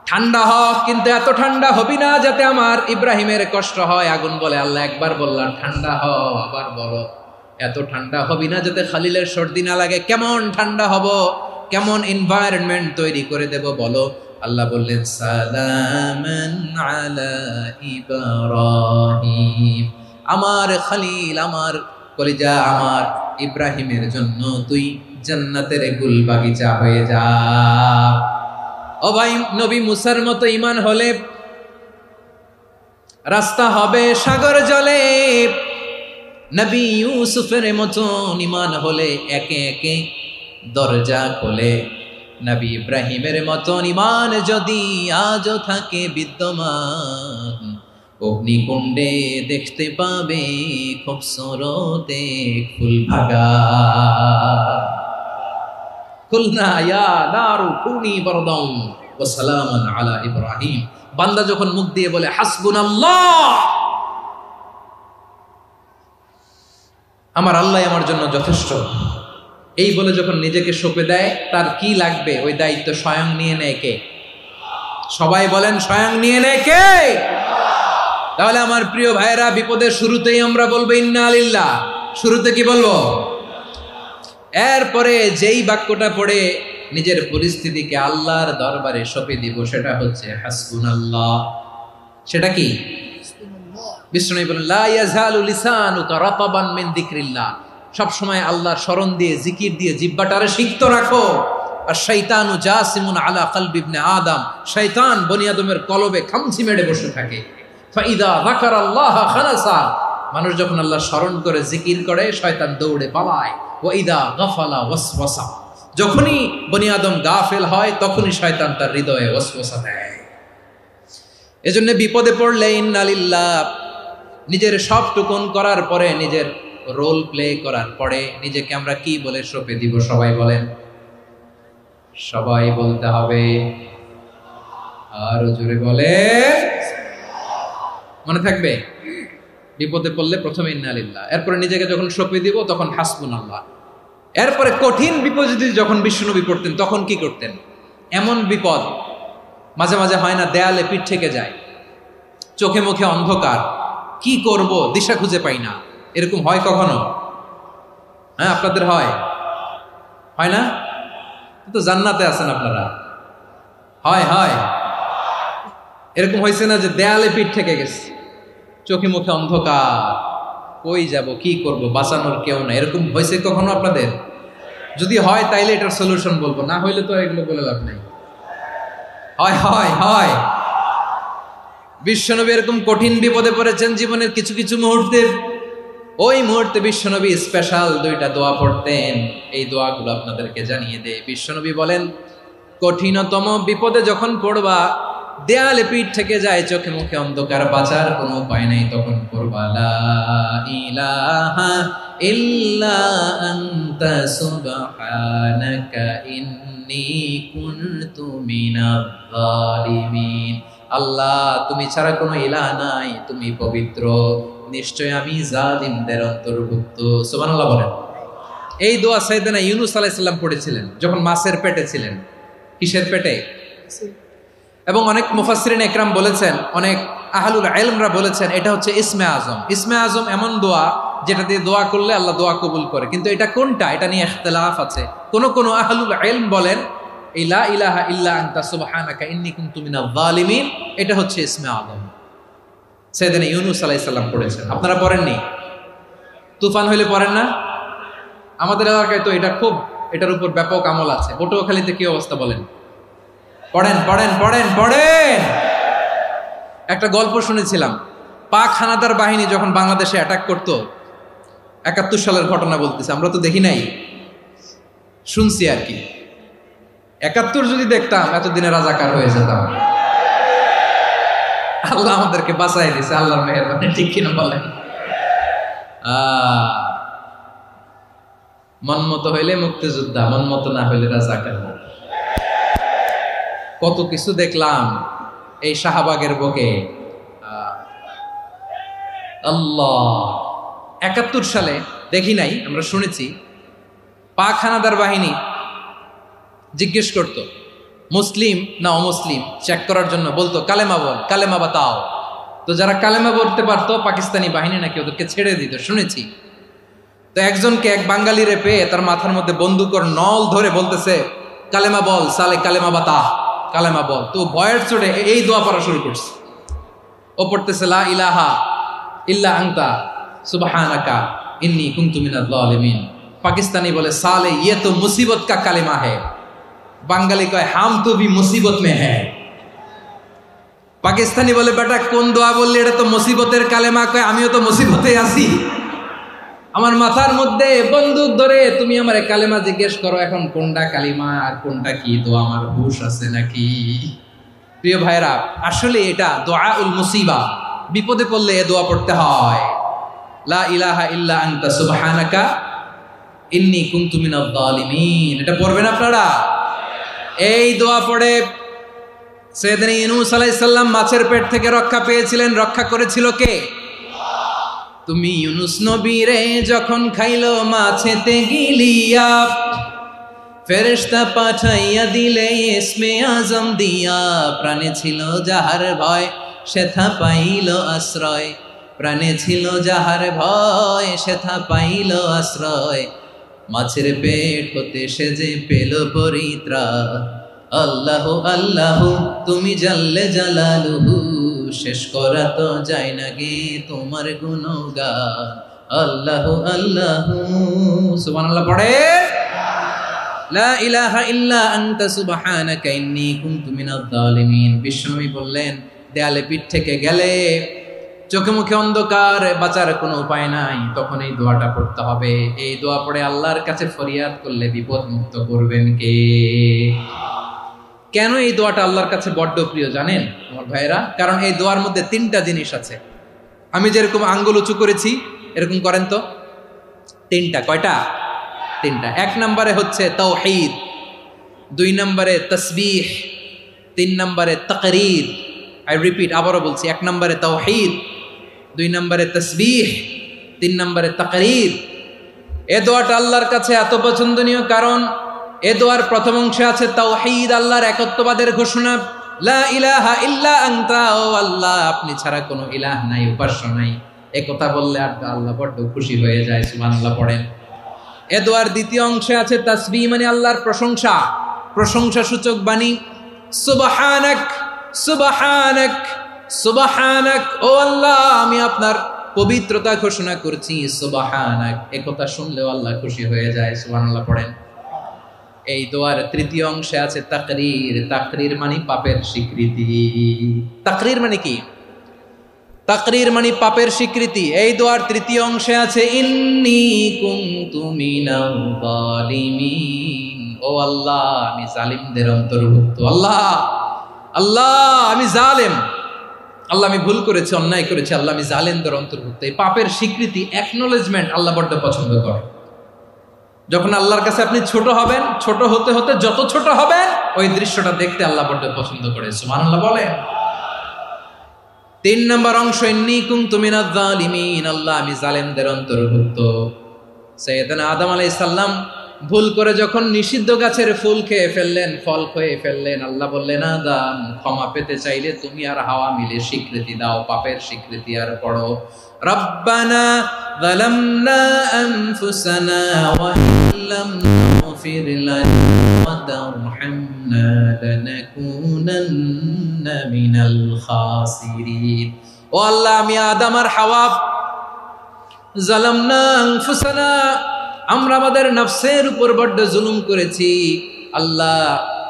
A: ঠান্ডা হ, কিন্তু এত ঠান্ডা হবি না যাতে আমার ইব্রাহিমের কষ্ট হয়। আগুন বলে, আল্লাহ একবার বললাম ঠান্ডা হ, আবার বলো এত ঠান্ডা হবি না যাতে খলিলের সর্দি না লাগে। কেমন ঠান্ডা হব, কেমন এনভায়রনমেন্ট তৈরি করে দেব বলো? আল্লাহ বললেন, সালামান আলা ইব্রাহিম, আমার খলিল, আমার কলিজা, আমার ইব্রাহিমের জন্য তুই জান্নাতের গুল বাগিচা হয়ে যা। ও ভাই, নবী মুসার মতো ঈমান হলে রাস্তা হবে সাগর জলে, নবী ইউসুফের মতো ঈমান হলে একে একে দরজা খোলে। নবী ইব্রাহিমের মতো ঈমান যদি আজও থাকে বিদ্যমান, অগ্নিকুণ্ডে দেখতে পাবে খুবসুরত এক ফুল ভাগা। কুলনা ইয়া নারু কুনি বারদান ওয়া সালামান আলা ইব্রাহিম। বান্দা যখন মুখ দিয়ে বলে হাসবুনাল্লাহ, আমার আল্লাহ আমার জন্য যথেষ্ট, এই বলে যখন নিজেকে সঁপে দেয়, তার কি লাগবে ওই দায়িত্ব স্বয়ং নিয়ে নেয় কে? সবাই বলেন স্বয়ং নিয়ে নেয় কে? তাহলে আমার প্রিয় ভাইরা, বিপদের শুরুতেই আমরা বলবো ইন্না লিল্লাহ। শুরুতে কি বলবো? এরপরে যেই বাক্যটা পড়ে নিজের পরিস্থিতিকে আল্লাহর দরবারে সঁপে দিব, সেটা হচ্ছে হাসবুনাল্লাহ। সেটা কি? বিষ্ণু বলেন লা ইয়াজালু লিসানুকা রাতাবান মিন যিকরিল্লাহ। সব সময় আল্লাহর স্মরণ দিয়ে, জিকির দিয়ে জিহ্বাটারে সিক্ত রাখো। আর শয়তানু জাসিমুন আলা কলবি ইবনে আদম, শয়তান বনি আদমের কলবে খামচি মেরে বসে থাকে। ফাইদা যাকারাল্লাহ খানাসা, মানুষ যখন আল্লাহ স্মরণ করে জিকির করে শয়তান দৌড়ে পালায়। ওয়াইদা গাফালা ওয়াসওয়াসা, যখনই বনি আদম গাফেল হয় তখনই শয়তান তার হৃদয়ে ওয়াসওয়াসা দেয়। এজন্য বিপদে পড়লে ইন্না লিল্লাহ, নিজের সব টুকুন করার পরে, নিজের রোল প্লে করার পরে নিজেকে আমরা কি বলে সঁপে দিব? সবাই বলেন, সবাই বলতে হবে। আরো জোরে বলে, মনে থাকবে? বিপদে পড়লে প্রথমে ইন্না লিল্লাহ, এরপরে নিজেকে যখন সঁপে দিব তখন হাসবুনাল্লাহ। এরপরে কঠিন বিপদে যখন বিশ্বনবী পড়তেন তখন কি করতেন? এমন বিপদ মাঝে মাঝে হয় না, দেয়ালে পিঠ থেকে যায়, চোখে মুখে অন্ধকার, কি করব দিশা খুঁজে পাই না, এরকম হয় কখনো? হ্যাঁ, আপনাদের হয়? হয় না? তো জান্নাতে আছেন আপনারা। হয় হয় এরকম হয়েছে না যে দেয়ালে পিঠ থেকে গেছে, চোখে মুখে অন্ধকার, কই যাব, কি করব, বাঁচানোর কেউ না, এরকম হয়েছে কখনো আপনাদের? যদি হয় তাইলে এটার সলিউশন বলবো, না হইলে তো এগুলো বলে লাভ নাই। হয় হয় হয় বিশ্বনবী এরকম কঠিন বিপদে পড়েছেন জীবনের কিছু কিছু মুহূর্তে। ওই মুহূর্তে বিশ্বনবী স্পেশাল 2টা দোয়া পড়তেন। এই দোয়াগুলো আপনাদেরকে জানিয়ে দেয়। বিশ্বনবী বলেন, কঠিনতম বিপদে যখন পড়বা, দেয়ালে পিঠ থেকে যায়, চোখে মুখে অন্ধকার, বাঁচার কোনো উপায় নাই, তখন পড়বা লা ইলাহা ইল্লা আনতা সুবহানাকা ইন্নী কুনতু মিনাজ জালিমিন। আল্লাহ, তুমি ছাড়া কোনো ইলাহ নাই, তুমি পবিত্র, নিশ্চয় আমি জালিমদের অন্তর্ভুক্ত। সুবহানাল্লাহ বলেন। এই দোয়া সাইয়েদনা ইউনূস আলাইহিস সালাম পড়েছিলেন যখন মাছের পেটে ছিলেন। কিসের পেটে? এবং অনেক মুফাসসিরিন একরাম বলেছেন, অনেক আহলুল ইলমরা বলেছেন, এটা হচ্ছে ইসমে আজম। ইসমে আজম এমন দোয়া যেটা দিয়ে দোয়া করলে আল্লাহ দোয়া কবুল করে, কিন্তু এটা কোনটা, এটা নিয়ে ইখতিলাফ আছে। কোন আহলুল ইলম বলেন লা ইলাহা ইল্লা আনতা সুবহানাকা ইন্নী কুনতু মিনাজ জালিমিন, এটা হচ্ছে ইসমে আজম। সাইয়েদনা ইউনূস আলাইহিস সালাম পড়েছেন। আপনারা পড়েননি? তুফান হইলে পড়েন না? আমাদের এলাকায় তো এটা খুব, এটার উপর ব্যাপক আমল আছে। পটুয়াখালীতে কি অবস্থা বলেন? পড়েন পড়েন পড়েন পড়েন। একটা গল্প শুনেছিলাম, পাক হানাদার বাহিনী যখন বাংলাদেশে অ্যাটাক করতো, 71 সালের ঘটনা বলতেছে, আমরা তো দেখি নাই, শুনছি আর কি। 71 যদি দেখতাম এতদিনে রাজাকার হয়ে যেতাম। আল্লাহ আমাদেরকে বাঁচাই দিছে, আল্লাহর মেহেরবানি, ঠিক কিনা বলেন? মন মতো হইলে মুক্তিযোদ্ধা, মন মতো না হইলে রাজাকার। কত কিছু দেখলাম এই শাহবাগের বুকে। আল্লাহ, 71 সালে দেখি নাই, আমরা শুনেছি। পাক হানাদার বাহিনী জিজ্ঞেস করত মুসলিম না অমুসলিম চেক করার জন্য, বলতো কালেমা বল, কালেমা বাতাও। তো যারা কালেমা বলতে পারতো পাকিস্তানি বাহিনী নাকি ওদেরকে ছেড়ে দিত, শুনেছি। তো একজনকে, এক বাঙালিরে পেয়ে তার মাথার মধ্যে বন্দুকর নল ধরে বলতেছে কালেমা বল সালে, কালেমা বাতা, কালেমা বল। তো ভয়ের চোটে এই দোয়া পড়া শুরু করছে। ও পড়তেছে লা ইলাহা ইল্লা আনতা সুবহানাকা ইন্নী কুনতু মিনাজ জালিমিন। পাকিস্তানি বলে সালে ये तो मुसीबत का কালেমা है। বাঙালি কয় হাম তো ভি মুসিবত মে হ্যায়। পাকিস্তানি বলে বেটা কোন দোয়া বললি, এটা তো মুসিবতের কালেমা। কয় আমিও তো মুসিবতে আছি, আমার মাথার মধ্যে বন্দুক ধরে তুমি আমার কালেমা জিজ্ঞেস করো, এখন কোনটা কালিমা আর কোনটা কি দোয়া, আমার হুশ আছে নাকি? প্রিয় ভাইরা, আসলে এটা দোয়াউল মুসিবা, বিপদে পড়লে এ দোয়া পড়তে হয়। লা ইলাহা ইল্লা আনতা সুবহানাকা ইন্নী কুনতু মিনাজ জালিমিন, এটা পড়বেন আপনারা। এই দোয়া পড়ে সাইয়েদনা ইউনূস আলাইহিস সালাম মাছের পেট থেকে রক্ষা পেয়েছিলেন। রক্ষা করেছিল কে? তুমি ইউনূস নবীরে যখন খাইলো মাছেতে গিলিয়া, ফেরেশতা পাঠাইয়া দিলে ইসমে আজম দিয়া, প্রাণে ছিল যাহার ভয় সেথা পাইল আশ্রয়। প্রাণে ছিল যাহার ভয় সেথা পাইল আশ্রয়। মাছের পেট হতে সে যে পেল পরিত্রাণ। আল্লাহ আল্লাহ তুমি জাল্লে জালালুহু, শেষ করা তো যায় না গে তোমার গুণগান। আল্লাহ আল্লাহ, সুবহানাল্লাহ পড়ে। লা ইলাহা ইল্লা আনতা সুবহানাকা ইন্নী কুনতু মিনাজ জালিমিন। বিশ্বনবী বললেন, দেয়ালে পিঠ থেকে গেলে, চোখে মুখে অন্ধকার, বাঁচার কোনো উপায় নাই, তখন এই দোয়াটা পড়তে হবে। এই দোয়া পড়ে আল্লাহর কাছে ফরিয়াদ করলে বিপদ মুক্ত করবেন কে? কেন এই দোয়াটা আল্লাহর কাছে বড্ড প্রিয় জানেন আমার ভাইয়েরা? কারণ এই দোয়ার মধ্যে তিনটা জিনিস আছে। আমি যেরকম আঙ্গুল উঁচু করেছি এরকম করেন তো। তিনটা। কয়টা? তিনটা। এক নম্বরে হচ্ছে তাওহীদ, দুই নম্বরে তাসবিহ, তিন নম্বরে তাকরীর। আই রিপিট, আবারও বলছি, এক নম্বরে তাওহীদ, দুই নম্বরে তাসবিহ, তিন নম্বরে তাকরীর। এ দোয়াটা আল্লাহর কাছে এত পছন্দনীয় কারণ এ দোয়ার প্রথম অংশে আছে তাওহীদ, আল্লাহর একত্ববাদের ঘোষণা। লা ইলাহা ইল্লা আনতা, ও আল্লাহ আপনি ছাড়া কোনো ইলাহ নাই, উপাস্য নাই। এ কথা বললে আর আল্লাহ বড্ড খুশি হয়ে যায়, সুবহানাল্লাহ পড়েন। এ দোয়ার দ্বিতীয় অংশে আছে তাসবিহ, মানে আল্লাহর প্রশংসা, প্রশংসা সূচক বাণী। সুবহানাক সুবহানাক সুবহানাক, ও আল্লাহ আমি আপনার পবিত্রতা ঘোষণা করছি, সুবহানাক। এ কথা শুনলেও আল্লাহ খুশি হয়ে যায়, সুবহানাল্লাহ পড়েন। এই দোয়ার তৃতীয় অংশে আছে তাকরীর, তাকরীর মানে পাপের স্বীকৃতি। তাকরীর মানে কি? তাকরীর মানে পাপের স্বীকৃতি। এই দোয়ার তৃতীয় অংশে আছে ইন্নী কুনতু মিনাল জালিমিন, ও আল্লাহ আমি জালিমদের অন্তর্ভুক্ত। আল্লাহ আল্লাহ আমি জালেম, আল্লাহ আমি ভুল করেছি, অন্যায় করেছি, আল্লাহ আমি জালেমদের অন্তর্ভুক্ত। এই পাপের স্বীকৃতি, অ্যাকনোলেজমেন্ট আল্লাহ বড্ড পছন্দ করে। যখন আল্লাহর কাছে আপনি ছোট হবেন, ছোট হতে হতে যত ছোট হবেন ওই দৃশ্যটা দেখতে আল্লাহ বড্ড পছন্দ করে, সুবহানাল্লাহ বলেন। তিন নম্বর অংশ ইন্নী কুনতু মিনাজ জালিমিন, আল্লাহ আমি জালেমদের অন্তর্ভুক্ত। সাইয়েদনা আদম আলাইহিস সালাম ভুল করে যখন নিষিদ্ধ গাছের ফুল খেয়ে ফেললেন, ফল খেয়ে ফেললেন, আল্লাহ বললেন আদম ক্ষমা পেতে চাইলে তুমি আর হাওয়া মিলে স্বীকৃতি দাও, পাপের স্বীকৃতি আর পড়ো রব্বানা যালামনা আনফুসানা ওয়া ইল্লাম তাগফির লানা ওয়া তারহামনা লানাকুনান্না মিনাল খাসিরিন। ও আল্লাহ আমি আদম আর হাওয়া যালামনা আনফুসানা, আমরা আমাদের নফসের উপর বড্ড জুলুম করেছি। আল্লাহ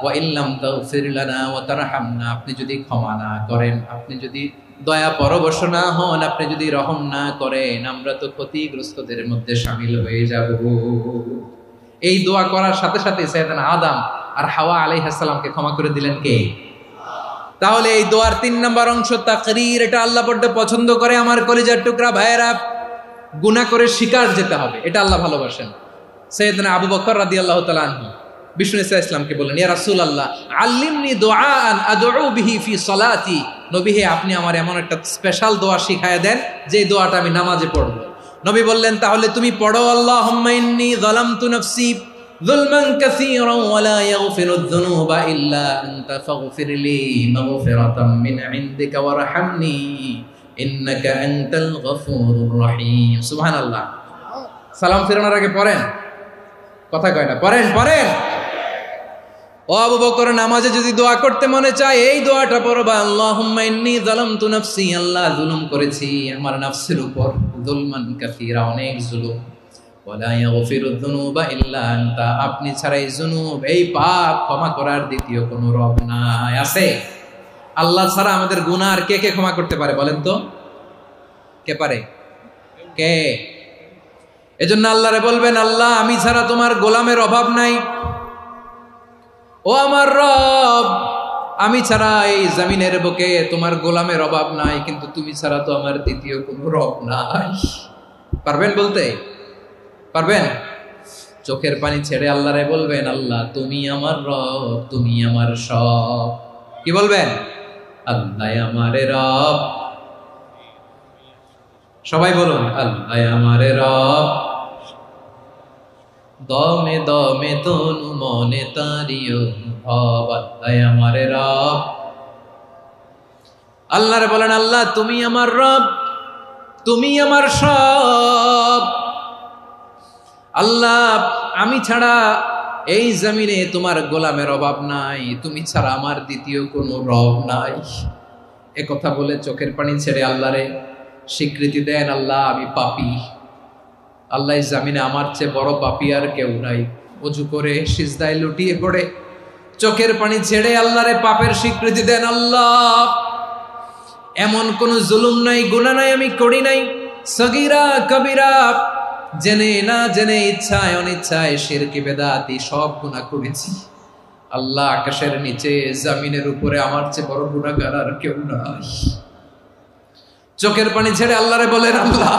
A: ওয়া ইল্লাম তাগফির লানা ওয়া তারহামনা, আপনি যদি ক্ষমা না করেন, আপনি যদি দয়া পরবশ না হন, আপনি যদি রহম না করেন, আমরা তো ক্ষতিগ্রস্তদের মধ্যে শামিল হয়ে যাব। এই দোয়া করার সাথে সাথে সাইয়েদনা আদম আর হাওয়া আলাইহিস সালামকে ক্ষমা করে দিলেন কে? তাহলে এই দোয়ার তিন নম্বর অংশ তাকরীর, এটা আল্লাহ বড্ড পছন্দ করে। আমার কলিজার টুকরা ভাইয়েরা, গুনাহ করে শিকার যেতে হবে, এটা আল্লাহ ভালোবাসেন। সাইয়েদনা আবু বকর রাদিয়াল্লাহু তাআলা আনহু বিষ্ণু ইসলামকে বললেন, ইয়া রাসূলুল্লাহ আল্লিমনি দুআআন আদউ বিহি ফি সলাতি, নবী হে আপনি আমার এমন একটা স্পেশাল দোয়া শিখায়া দেন যে দোয়াটা আমি নামাজে পড়ব। নবী বললেন, তাহলে তুমি পড়ো আল্লাহুম্মা ইন্নী যালামতু নাফসি যুলমান কাসীরান ওয়া লা ইয়াগফিরুয যুনুবা ইল্লা আনতা ফাগফিরলি মাগফিরাতাম মিন ইনদিকা ওয়ারহামনি ইন্নাকা আনতাল গফুরুর রহিম। সুবহানাল্লাহ। সালাম ফিরানোর আগে পড়েন, কথা কয় না, পড়েন পড়েন। ও আবু বকর, নামাজে যদি দোয়া করতে মনে চায় এই দোয়াটা পড়বা, আল্লাহুম্মা ইন্নী যালামতু নাফসি, আল্লাহ জুলুম করেছি আমার নফসের উপর, যুলমান কাসীরা অনেক জুলুম, ওয়া লা ইয়াগফিরুয যুনুবা ইল্লা আনতা, আপনি ছাড়া এই জুনুব, এই পাপ ক্ষমা করার দ্বিতীয় কোনো রব নাই। আছে? আল্লাহ ছাড়া আমাদের গুনাহ আর কে কে ক্ষমা করতে পারে বলেন তো? কে পারে? কে? এজন্য আল্লাহরে বলবেন, আল্লাহ আমি ছাড়া তোমার গোলামের অভাব নাই, ও আমার রব আমি ছাড়া এই জমিনের বুকে তোমার গোলামের অভাব নাই, কিন্তু তুমি ছাড়া তো আমার দ্বিতীয় কোনো রব নাই। পারবেন বলতে? পারবেন? চোখের পানি ছেড়ে আল্লাহরে বলবেন, আল্লাহ তুমি আমার রব, তুমি আমার সব। কি বলবেন? আল্লাহ আমারে রব। সবাই বলুন, আল্লাহ আমারে রব, দমে দমে তনু মনে তারি অনুভব, আল্লাহ আমার রব। আল্লাহরে বলেন, আল্লাহ তুমি আমার রব, তুমি আমার সব। আল্লাহ আমি ছাড়া এই জমিনে তোমার গোলামের অভাব নাই, তুমি ছাড়া আমার দ্বিতীয় কোনো রব নাই। এ কথা বলে চোখের পানি ছেড়ে আল্লাহরে স্বীকৃতি দেন, আল্লাহ আমি পাপী, আল্লাহ এই জমিনে আমার চেয়ে বড় পাপী আর কেউ নাই। ওযু করে সিজদায় লুটিয়ে পড়ে চোখের পানি ছেড়ে আল্লাহরে পাপের স্বীকৃতি দেন, আল্লাহ এমন কোন জুলুম নাই, গুনাহ নাই আমি করি নাই, সগীরা কবিরা, জেনে না জেনে, ইচ্ছায় অনিচ্ছায়, শিরকি বেদাতি সব গুনাহ করেছি। আল্লাহ আকাশের নিচে জমিনের উপরে আমার চেয়ে বড় গুনাহগার আর কেউ নাই। চোখের পানি ছেড়ে আল্লাহরে বলেন, আল্লাহ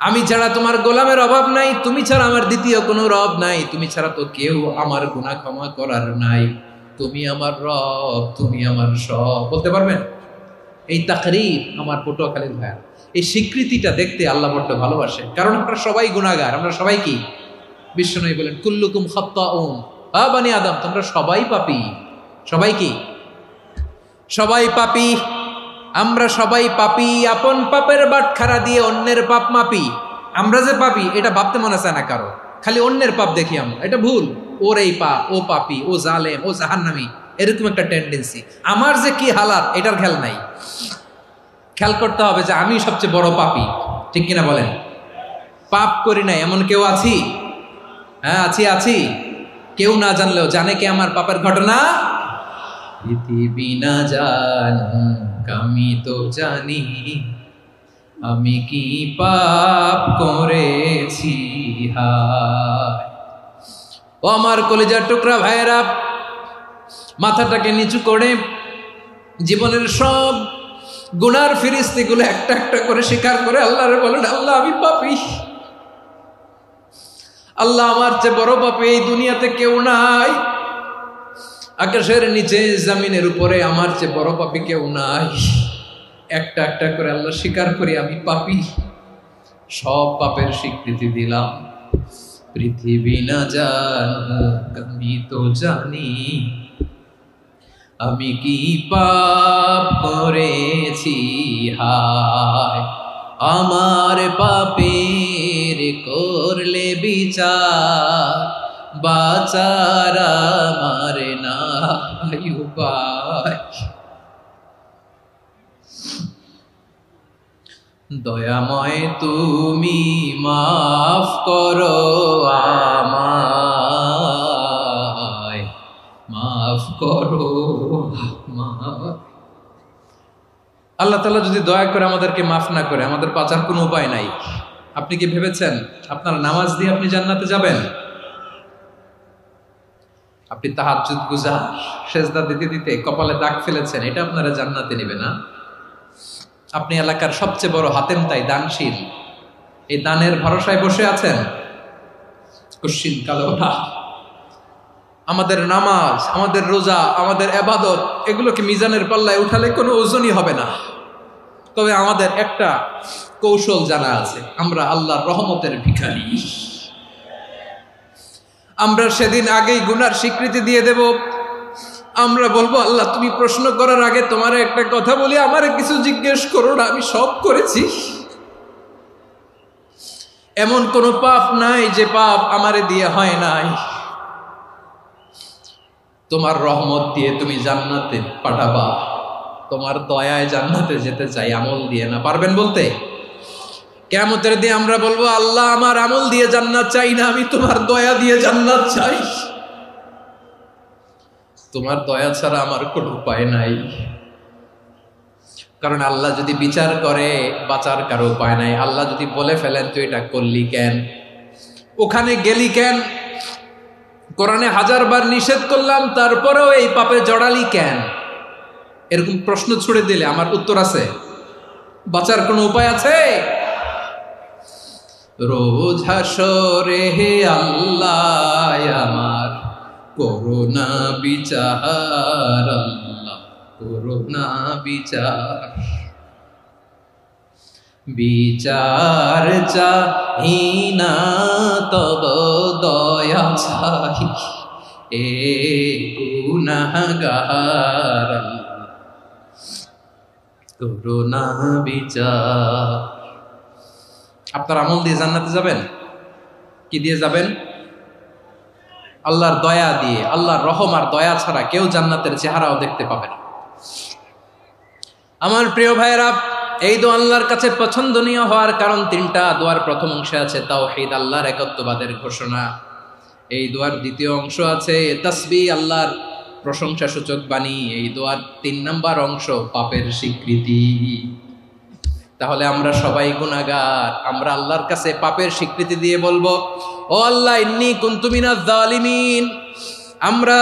A: আমি ছাড়া তোমার গোলামের অভাব নাই, তুমি ছাড়া আমার দ্বিতীয় কোনো রব নাই, তুমি ছাড়া তো কেউ আমার গুনাহ ক্ষমা করার নাই, তুমি আমার রব, তুমি আমার সব। বলতে পারবেন? এই তাকরীর আমার পটুয়াখালীর ভাইয়া, এই স্বীকৃতিটা দেখতে আল্লাহ বড্ড ভালোবাসে, কারণ আমরা সবাই গুনাহগার, আমরা সবাই কি? বিশ্বনবী বলেন কুল্লুকুম খাত্তাউন, বানি আদম তোমরা সবাই পাপী। সবাই কি? সবাই পাপী। আমরা সবাই পাপী, আপন পাপের বাটখারা দিয়ে অন্যের পাপ মাপি। আমরা যে পাপী এটা ভাবতে মনে চায় না কারো, খালি অন্যের পাপ দেখি আমরা, এটা ভুল। ওর এই পাপ, ও পাপী, ও জালেম, ও জাহান্নামী, এরকম একটা টেন্ডেন্সি। আমার যে কি হালাত এটার খেয়াল নাই। খেয়াল করতে হবে যে আমি সবচেয়ে বড় পাপী, ঠিক কিনা বলেন? পাপ করি নাই এমন কেউ আছি? হ্যাঁ আছি। কেউ না জানলেও জানে কে আমার পাপের ঘটনা? পৃথিবী না জানুক আমি তো জানি, আমি কি পাপ করেছি। হায় ও আমার কলিজার টুকরা ভাইয়েরা, মাথাটাকে নিচু করে জীবনের সব গুনার ফিরিস্তিগুলো একটা একটা করে স্বীকার করে আল্লাহরে বলেন, আল্লাহ আমি পাপী, আল্লাহ আমার চেয়ে বড় পাপী এই দুনিয়াতে কেউ নাই, আকাশের নিচে জমিনের উপরে আমার চেয়ে বড় পাপী কেউ নাই। একটা একটা করে আল্লাহ স্বীকার করি আমি পাপী, সব পাপের স্বীকৃতি দিলাম। পৃথিবী না জানুক আমি তো জানি, আমি কি পাপ করেছি। হায় আমার পাপের করলে বিচার, বাঁচার আমার নাই উপায়। দয়াময় তুমি মাফ করো আমায়, মাফ করো আমায়। আল্লাহ তাআলা যদি দয়া করে আমাদেরকে মাফ না করে, আমাদের বাঁচার কোনো উপায় নাই। আপনি কি ভেবেছেন আপনার নামাজ দিয়ে আপনি জান্নাতে যাবেন? আপনি তাহাজ্জুদ গুজার, সেজদা দিতে দিতে কপালে দাগ ফেলেছেন, এটা আপনারা জান্নাতে নেবে না। আপনি এলাকার সবচেয়ে বড় হাতেম তাই দানশীল, এই দানের ভরসায় বসে আছেন, কুশ্চিন কালো না। আমাদের নামাজ, আমাদের রোজা, আমাদের ইবাদত, এগুলোকে মিজানের পাল্লায় উঠালে কোনো ওজনই হবে না। তবে আমাদের একটা কৌশল জানা আছে, আমরা আল্লাহর রহমতের ভিখারি। আমরা সেদিন আগেই গুনার স্বীকৃতি দিয়ে দেব। আমরা বলবো, আল্লাহ তুমি প্রশ্ন করার আগে তোমার একটা কথা বলি, আমারে কিছু জিজ্ঞেস করো না, আমি সব করেছি। এমন কোন পাপ নাই যে পাপ আমারে দিয়ে হয় নাই। তোমার রহমত দিয়ে তুমি জান্নাতে পাঠাবা, তোমার দয়ায় জান্নাতে যেতে চাই, আমল দিয়ে না। পারবেন বলতে? কিয়ামতের দিন আমরা বলবো, আল্লাহ আমার আমল দিয়ে জান্নাত চাই না, আমি তোমার দয়া দিয়ে জান্নাত চাই। তোমার দয়া ছাড়া আমার কোনো উপায় নাই। কারণ আল্লাহ যদি বিচার করে বাঁচার কারো উপায় নাই। আল্লাহ যদি বলে ফেলেন তুই এটা করলি কেন, ওখানে গেলি কেন, কোরআনে 1000 বার নিষেধ করলাম তারপরেও এই পাপে জড়ালি কেন, এরকম প্রশ্ন ছুড়ে দিলে আমার উত্তর আছে? বাঁচার কোনো উপায় আছে? রোজ হাসরে হে আল্লাহ আমার করুণা বিচার, আল্লাহ করুণা বিচার। বিচার চাহি না তব দয়া চাহি এ গুনাহগার করুণা বিচার। আপনার আমল দিয়ে জান্নাতে যাবেন? কি দিয়ে যাবেন? আল্লাহর দয়া দিয়ে। আল্লাহর রহম আর দয়া ছাড়া কেউ জান্নাতের চেহারাও দেখতে পাবে না। আমার প্রিয় ভাইয়েরা, এই দোয়া আল্লাহর কাছে পছন্দনীয় হওয়ার কারণ তিনটা। দোয়ার প্রথম অংশে আছে তাওহীদ, আল্লাহর একত্ববাদের ঘোষণা। এই দোয়ার দ্বিতীয় অংশ আছে তাসবিহ, আল্লাহর প্রশংসা সূচক বাণী। এই দোয়ার 3 নাম্বার অংশ পাপের স্বীকৃতি। তাহলে আমরা সবাই গুনাহগার। আমরা আল্লাহর কাছে পাপের স্বীকৃতি দিয়ে বলবো, ও আল্লাহ, ইন্নী কুনতু মিনাজ জালিমিন। আমরা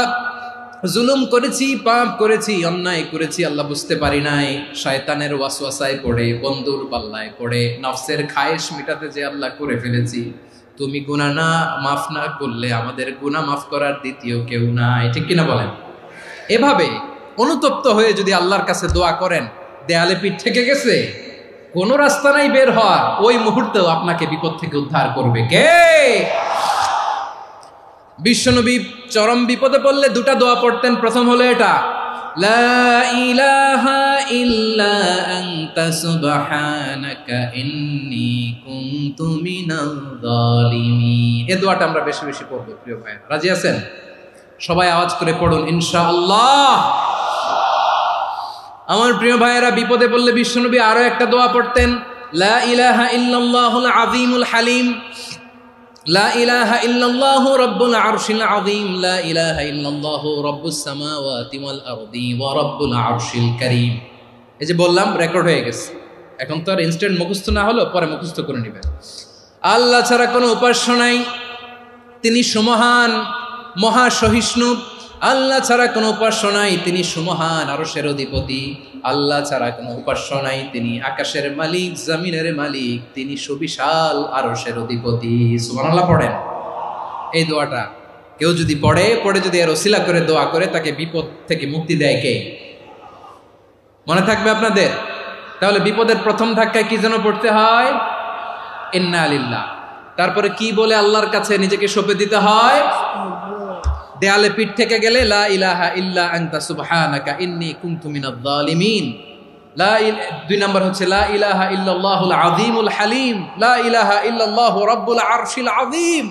A: জুলুম করেছি, পাপ করেছি, অন্যায় করেছি, আল্লাহ বুঝতে পারি নাই। শয়তানের ওয়াসওয়াসায় পড়ে, বন্ধুর পাল্লায় পড়ে, নফসের খায়েশ মিটাতে যে আল্লাহ করে ফেলেছি। তুমি গুনাহ না মাফ না করলে আমাদের গুনাহ মাফ করার দ্বিতীয় কেউ নাই। ঠিক কিনা বলেন? এভাবে অনুতপ্ত হয়ে যদি আল্লাহর কাছে দোয়া করেন, দেয়ালে পিঠ থেকে গেছে, কোনো রাস্তা নাই বের হওয়ার, ওই মুহূর্তেও আপনাকে বিপদ থেকে উদ্ধার করবে কে? বিশ্বনবী চরম বিপদে পড়লে 2টা দোয়া পড়তেন। প্রথম হলো এটা, লা ইলাহা ইল্লা আনতা সুবহানাকা ইন্নী কুনতু মিনাল জালিমিন। এই দোয়াটা আমরা বেশি বেশি পড়ব প্রিয় ভাই। রাজি আছেন? সবাই আওয়াজ করে পড়ুন ইনশাআল্লাহ। আমার প্রিয় ভাইয়েরা, বিপদে পড়লে বিশ্বনবী আরো একটা দোয়া পড়তেন, লা ইলাহা ইল্লাল্লাহুল আযীমুল হালিম, লা ইলাহা ইল্লাল্লাহু রাব্বুল আরশিল আযীম, লা ইলাহা ইল্লাল্লাহু রাব্বুস সামাওয়াতি ওয়াল আরদি ওয়া রাব্বুল আরশিল কারীম। এই যে বললাম, রেকর্ড হয়ে গেছে। এখন তো আর ইনস্ট্যান্ট মুখস্থ না হলো, পরে মুখস্থ করে নেবেন। আল্লাহ ছাড়া কোনো উপাস্য নাই, তিনি সুমহান, মহা সহিষ্ণু। আল্লাহ ছাড়া কোনো উপাস্য নাই, তিনি সুমহান, আরশের অধিপতি। আল্লাহ ছাড়া কোনো উপাস্য নাই, তিনি আকাশের মালিক, জমিনের মালিক, তিনি সুবিশাল আরশের অধিপতি। সুবহানাল্লাহ পড়েন। এই দোয়াটা কেউ যদি পড়ে যদি এর ওসিলা করে দোয়া করে, তাকে বিপদ থেকে মুক্তি দেয় কে? মনে থাকবে আপনাদের? তাহলে বিপদের প্রথম ধাক্কায় কি যেন পড়তে হয়? ইন্না লিল্লাহ। তারপরে কি বলে আল্লাহর কাছে নিজেকে সঁপে দিতে হয়? দেয়ালে পিঠ থেকে গেলে লা ইলাহা ইল্লা আনতা সুবহানাকা ইন্নী কুনতু মিনাজ জালিমিন। 2 নাম্বার হচ্ছে লা ইলাহা ইল্লাল্লাহুল আযীমুল হালিম, লা ইলাহা ইল্লাল্লাহু রাব্বুল আরশিল আযীম,